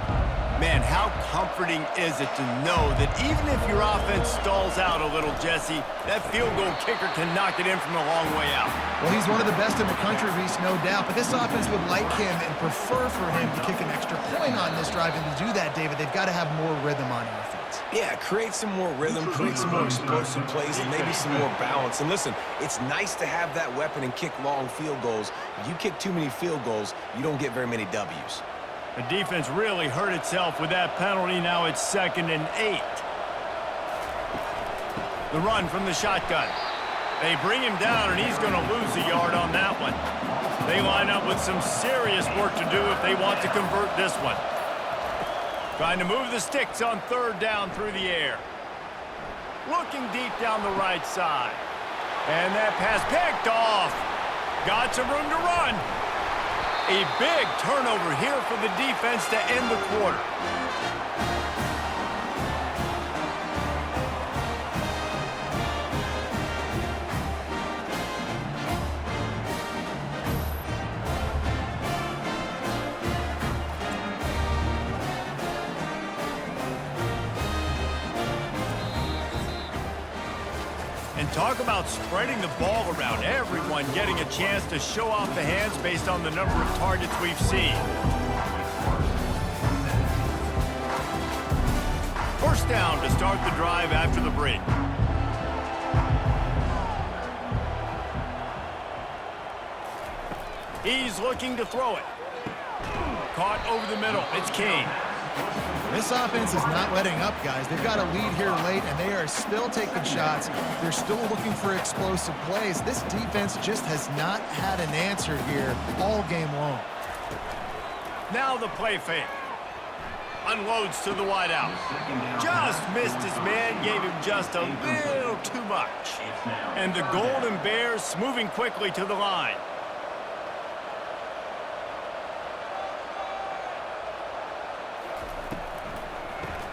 Man, how comforting is it to know that even if your offense stalls out a little, Jesse, that field goal kicker can knock it in from a long way out. Well, he's one of the best in the country, Reese, no doubt. But this offense would like him and prefer for him to kick an extra point on this drive. And to do that, David, they've got to have more rhythm on offense. Yeah, create some more rhythm, create some more explosive plays, and maybe some more balance. And listen, it's nice to have that weapon and kick long field goals. If you kick too many field goals, you don't get very many W's. The defense really hurt itself with that penalty. Now it's 2nd and 8. The run from the shotgun. They bring him down, and he's going to lose a yard on that one. They line up with some serious work to do if they want to convert this one. Trying to move the sticks on 3rd down through the air. Looking deep down the right side. And that pass picked off. Got some room to run. A big turnover here for the defense to end the quarter. And talk about spreading the ball around. Everyone getting a chance to show off the hands based on the number of targets we've seen. 1st down to start the drive after the break. He's looking to throw it. Caught over the middle. It's King. This offense is not letting up, guys. They've got a lead here late, and they are still taking shots. They're still looking for explosive plays. This defense just has not had an answer here all game long. Now the play fake. Unloads to the wideout. Just missed his man, gave him just a little too much. And the Golden Bears moving quickly to the line.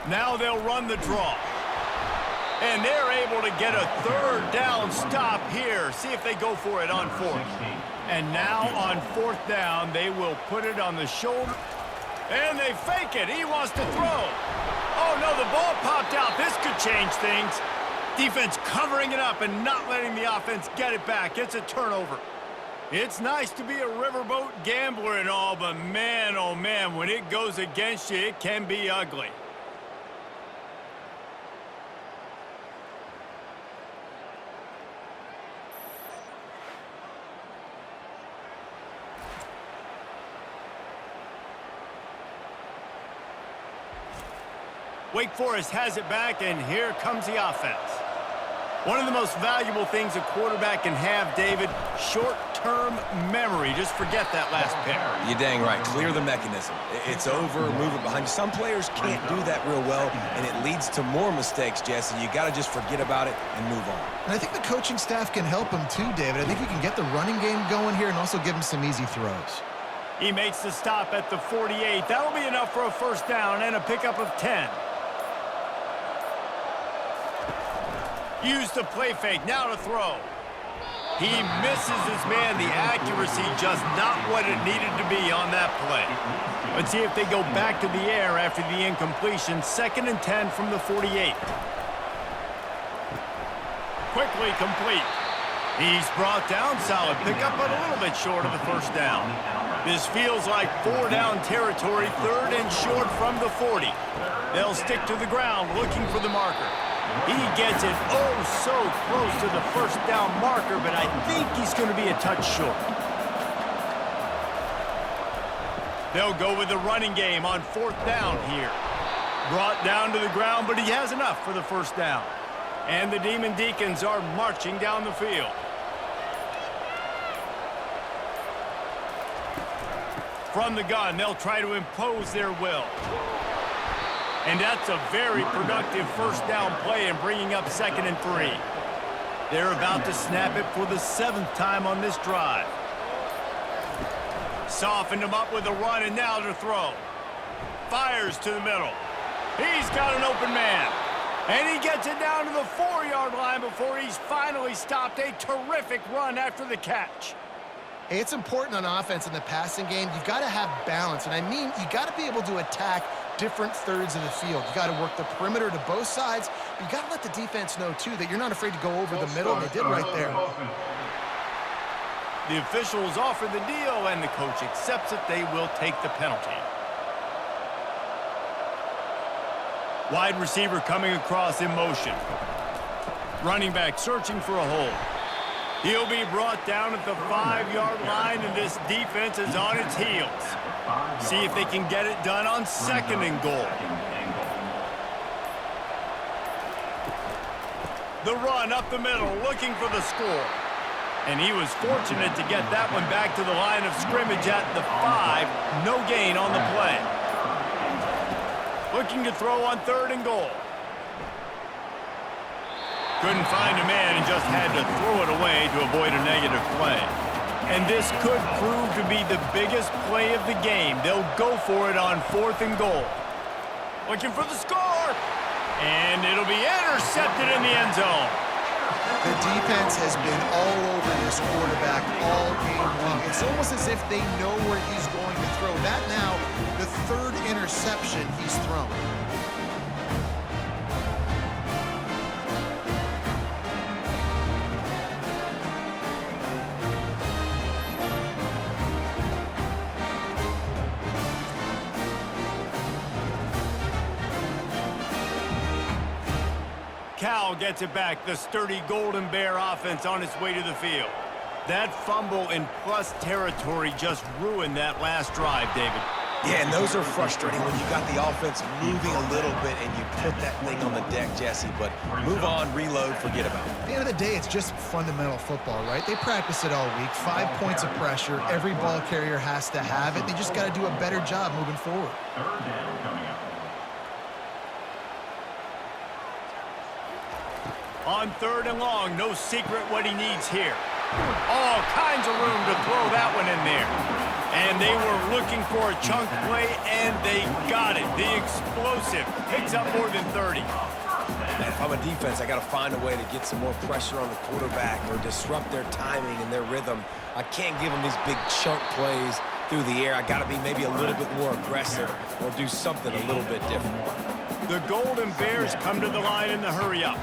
Now they'll run the draw. And they're able to get a 3rd down stop here. See if they go for it on 4th. And now on 4th down, they will put it on the shoulder. And they fake it. He wants to throw. Oh, no, the ball popped out. This could change things. Defense covering it up and not letting the offense get it back. It's a turnover. It's nice to be a riverboat gambler and all, but man, oh, man, when it goes against you, it can be ugly. Wake Forest has it back, and here comes the offense. One of the most valuable things a quarterback can have, David, short-term memory. Just forget that last pick. You're dang right. Clear the mechanism. It's over, move it behind you. Some players can't do that real well, and it leads to more mistakes, Jesse. You got to just forget about it and move on. And I think the coaching staff can help him too, David. I think he can get the running game going here and also give him some easy throws. He makes the stop at the 48. That'll be enough for a 1st down and a pickup of 10. Use the play fake, now to throw. He misses his man. The accuracy just not what it needed to be on that play. Let's see if they go back to the air after the incompletion. 2nd and 10 from the 48. Quickly complete. He's brought down, solid pickup, but a little bit short of the 1st down. This feels like 4-down territory, 3rd and short from the 40. They'll stick to the ground looking for the marker. He gets it oh so close to the 1st down marker, but I think he's going to be a touch short. They'll go with the running game on 4th down here. Brought down to the ground, but he has enough for the first down. And the Deacons are marching down the field. From the gun, they'll try to impose their will. And that's a very productive first down play in bringing up 2nd and 3. They're about to snap it for the 7th time on this drive. Softened him up with a run, and now to throw. Fires to the middle. He's got an open man. And he gets it down to the 4-yard line before he's finally stopped. A terrific run after the catch. Hey, it's important on offense in the passing game. You've got to have balance. And I mean, you got to be able to attack different thirds of the field. You got to work the perimeter to both sides. But you got to let the defense know, too, that you're not afraid to go over the middle. And they did right there. The officials offer the deal, and the coach accepts it. They will take the penalty. Wide receiver coming across in motion. Running back searching for a hole. He'll be brought down at the 5-yard line, and this defense is on its heels. See if they can get it done on 2nd and goal. The run up the middle, looking for the score. And he was fortunate to get that one back to the line of scrimmage at the 5. No gain on the play. Looking to throw on 3rd and goal. Couldn't find a man and just had to throw it away to avoid a negative play. And this could prove to be the biggest play of the game. They'll go for it on 4th and goal. Looking for the score. And it'll be intercepted in the end zone. The defense has been all over this quarterback all game long. It's almost as if they know where he's going to throw. That now, the 3rd interception he's thrown. Cal gets it back. The sturdy Golden Bear offense on its way to the field. That fumble in plus territory just ruined that last drive, David. Yeah, and those are frustrating when you got the offense moving a little bit and you put that thing on the deck, Jesse. But move on, reload, forget about it. At the end of the day, it's just fundamental football, right? They practice it all week. 5 points of pressure. Every ball carrier has to have it. They just got to do a better job moving forward. 3rd down coming up. On 3rd and long, no secret what he needs here. All kinds of room to throw that one in there. And they were looking for a chunk play, and they got it. The explosive picks up more than 30. And if I'm a defense, I got to find a way to get some more pressure on the quarterback or disrupt their timing and their rhythm. I can't give them these big chunk plays through the air. I got to be maybe a little bit more aggressive or do something a little bit different. The Golden Bears come to the line in the hurry-up.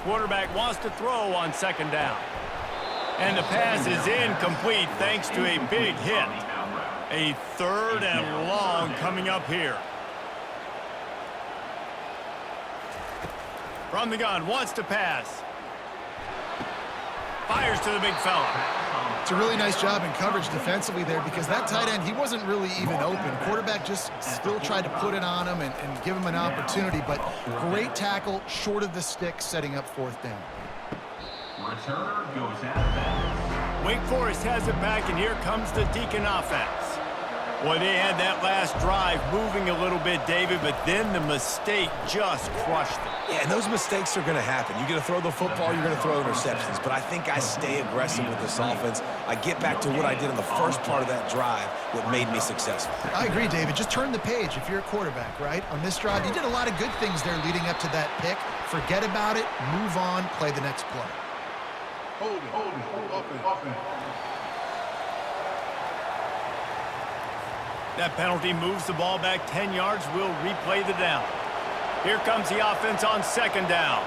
Quarterback wants to throw on 2nd down. And the pass is incomplete thanks to a big hit. A 3rd and long coming up here. From the gun, wants to pass. Fires to the big fella. It's a really nice job in coverage defensively there because that tight end, he wasn't really even open. Quarterback just still tried to put it on him and give him an opportunity, but great tackle, short of the stick, setting up 4th down. Returner goes out of bounds. Wake Forest has it back, and here comes the Deacon offense. Boy, they had that last drive moving a little bit, David, but then the mistake just crushed them. Yeah, and those mistakes are going to happen. You're going to throw the football, you're going to throw interceptions. But I think I stay aggressive with this offense. I get back to what I did in the first part of that drive, what made me successful. I agree, David. Just turn the page if you're a quarterback, right? On this drive, you did a lot of good things there leading up to that pick. Forget about it, move on, play the next play. Hold it. Offense. That penalty moves the ball back 10 yards. We'll replay the down. Here comes the offense on 2nd down.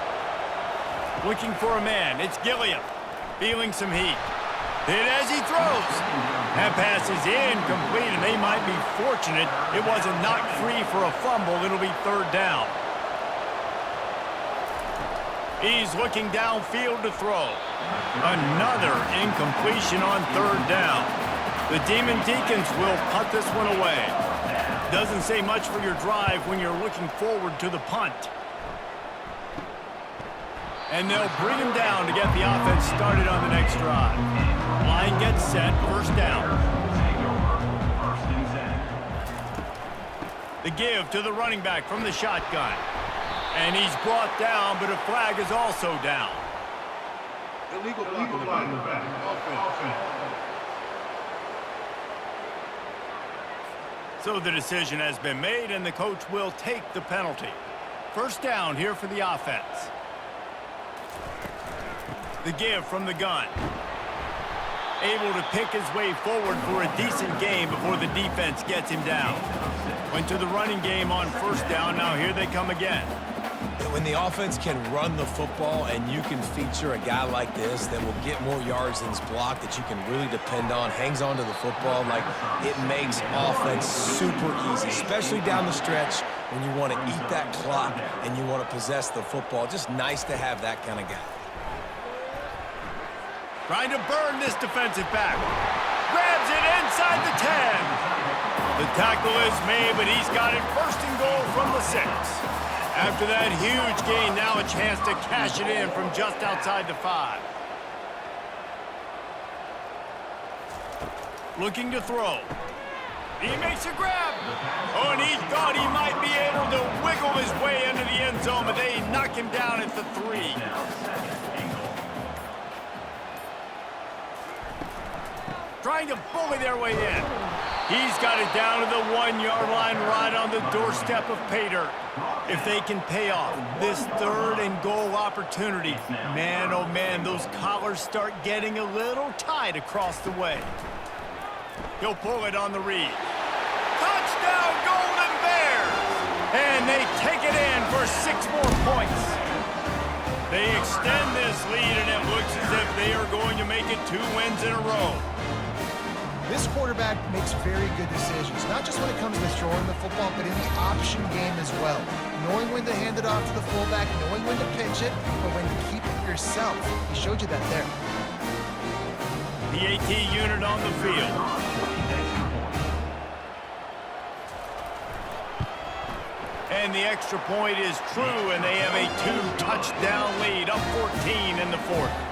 Looking for a man. It's Gilliam. Feeling some heat. Hit as he throws. That pass is incomplete, and they might be fortunate it wasn't knocked free for a fumble. It'll be 3rd down. He's looking downfield to throw. Another incompletion on third down. The Deacons will punt this one away. Doesn't say much for your drive when you're looking forward to the punt. And they'll bring him down to get the offense started on the next drive. Line gets set, first down. The give to the running back from the shotgun. And he's brought down, but a flag is also down. Illegal block in the back. Offense. So the decision has been made, and the coach will take the penalty. First down here for the offense. The give from the gun. Able to pick his way forward for a decent game before the defense gets him down. Went to the running game on first down. Now here they come again. When the offense can run the football and you can feature a guy like this that will get more yards than his block, that you can really depend on, hangs on to the football, like it makes offense super easy, especially down the stretch when you want to eat that clock and you want to possess the football. Just nice to have that kind of guy. Trying to burn this defensive back. Grabs it inside the 10. The tackle is made, but he's got it first and goal from the 6. After that huge gain, now a chance to cash it in from just outside the 5. Looking to throw. He makes a grab. Oh, and he thought he might be able to wiggle his way into the end zone, but they knock him down at the 3. Trying to bully their way in. He's got it down to the 1-yard line right on the doorstep of pay dirt. If they can pay off this third and goal opportunity, man, oh man, those collars start getting a little tight across the way. He'll pull it on the read. Touchdown, Golden Bears! And they take it in for 6 more points. They extend this lead, and it looks as if they are going to make it 2 wins in a row. This quarterback makes very good decisions, not just when it comes to throwing the football, but in the option game as well. Knowing when to hand it off to the fullback, knowing when to pitch it, but when to keep it yourself. He showed you that there. The AT unit on the field. And the extra point is true, and they have a 2-touchdown lead, up 14 in the 4th.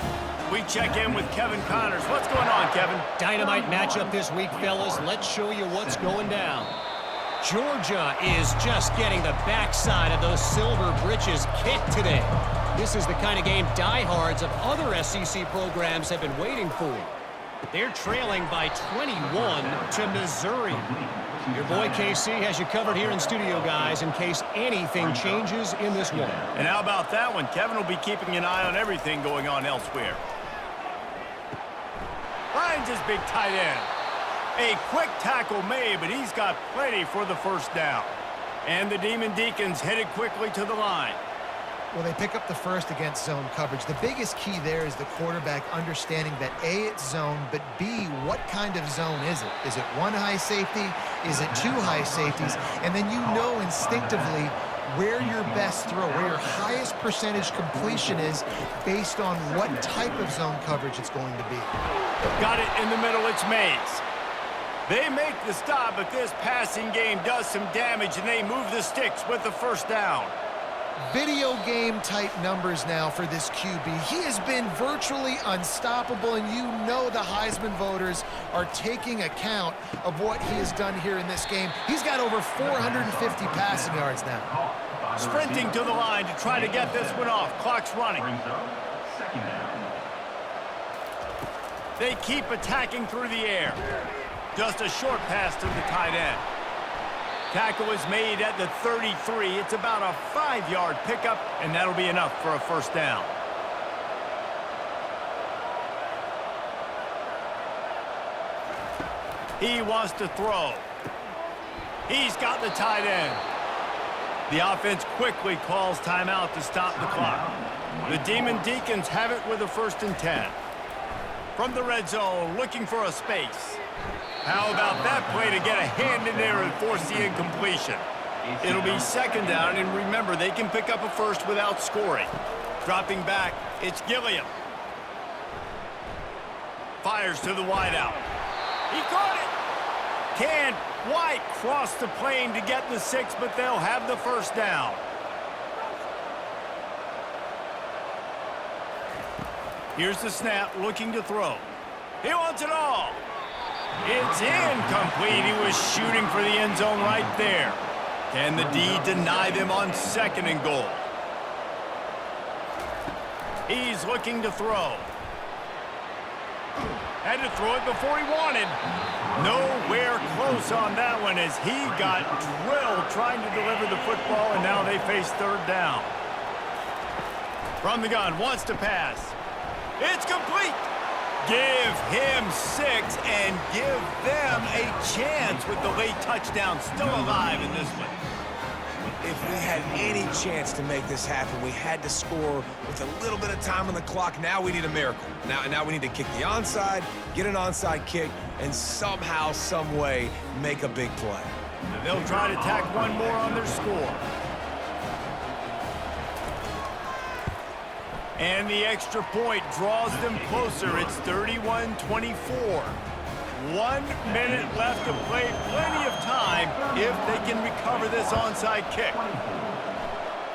We check in with Kevin Connors. What's going on, Kevin? Dynamite matchup this week, fellas. Let's show you what's going down. Georgia is just getting the backside of those silver britches kicked today. This is the kind of game diehards of other SEC programs have been waiting for. They're trailing by 21 to Missouri. Your boy KC has you covered here in studio, guys, in case anything changes in this one. And how about that one? Kevin will be keeping an eye on everything going on elsewhere. Finds his big tight end. A quick tackle made, but he's got plenty for the first down. And the Deacons headed quickly to the line. Well, they pick up the first against zone coverage. The biggest key there is the quarterback understanding that A, it's zone, but B, what kind of zone is it? Is it 1 high safety? Is it 2 high safeties? And then you know instinctively where your best throw, where your highest percentage completion is based on what type of zone coverage it's going to be. Got it in the middle, it's Mays. They make the stop, but this passing game does some damage, and they move the sticks with the first down. Video game type numbers now for this QB. He has been virtually unstoppable, and you know the Heisman voters are taking account of what he has done here in this game. He's got over 450 passing yards now. Sprinting to the line to try to get this one off. Clock's running. They keep attacking through the air. Just a short pass to the tight end. Tackle is made at the 33. It's about a 5-yard pickup, and that'll be enough for a first down. He wants to throw. He's got the tight end. The offense quickly calls timeout to stop the clock. The Deacons have it with a 1st and 10. From the red zone, looking for a space. How about that play to get a hand in there and force the incompletion? It'll be 2nd down, and remember, they can pick up a first without scoring. Dropping back, it's Gilliam. Fires to the wideout. He caught it! Can White cross the plane to get the 6, but they'll have the first down. Here's the snap, looking to throw. He wants it all. It's incomplete. He was shooting for the end zone right there. Can the D deny them on 2nd and goal? He's looking to throw. Had to throw it before he wanted. Nowhere close on that one as he got drilled trying to deliver the football, and now they face 3rd down. From the gun, wants to pass. It's complete. Give him 6 and give them a chance with the late touchdown still alive in this one. If we had any chance to make this happen, we had to score with a little bit of time on the clock. Now we need a miracle. Now we need to kick the onside, get an onside kick, and somehow, some way, make a big play. They'll try to tack one more on their score. And the extra point draws them closer. It's 31-24. 1 minute left to play. Plenty of time if they can recover this onside kick.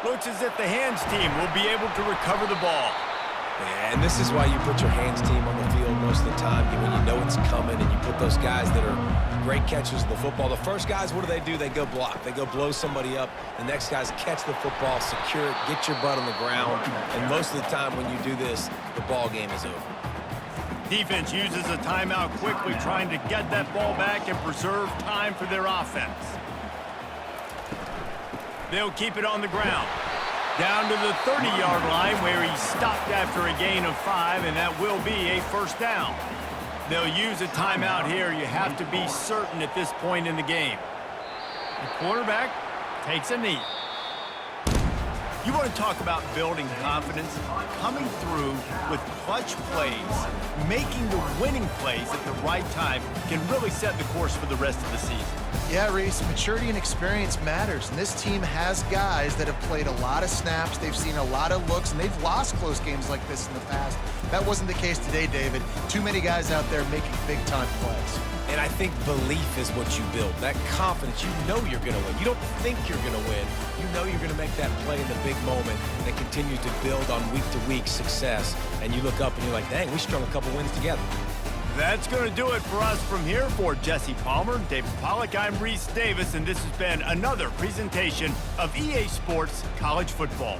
Looks as if the hands team will be able to recover the ball. Yeah, and this is why you put your hands team on the field most of the time. When you know it's coming and you put those guys that are great catchers of the football. The first guys, what do? They go block. They go blow somebody up. The next guys catch the football, secure it, get your butt on the ground. And most of the time when you do this, the ball game is over. Defense uses a timeout quickly, trying to get that ball back and preserve time for their offense. They'll keep it on the ground. Down to the 30-yard line where he stopped after a gain of 5, and that will be a 1st down. They'll use a timeout here. You have to be certain at this point in the game. The quarterback takes a knee. You want to talk about building confidence? Coming through with clutch plays, making the winning plays at the right time can really set the course for the rest of the season. Yeah, Reese, maturity and experience matters, and this team has guys that have played a lot of snaps, they've seen a lot of looks, and they've lost close games like this in the past. That wasn't the case today, David. Too many guys out there making big-time plays. And I think belief is what you build. That confidence, you know you're going to win. You don't think you're going to win. You know you're going to make that play in the big moment that continues to build on week-to-week success. And you look up and you're like, dang, we strung a couple wins together. That's going to do it for us from here. For Jesse Palmer, David Pollack, I'm Reese Davis, and this has been another presentation of EA Sports College Football.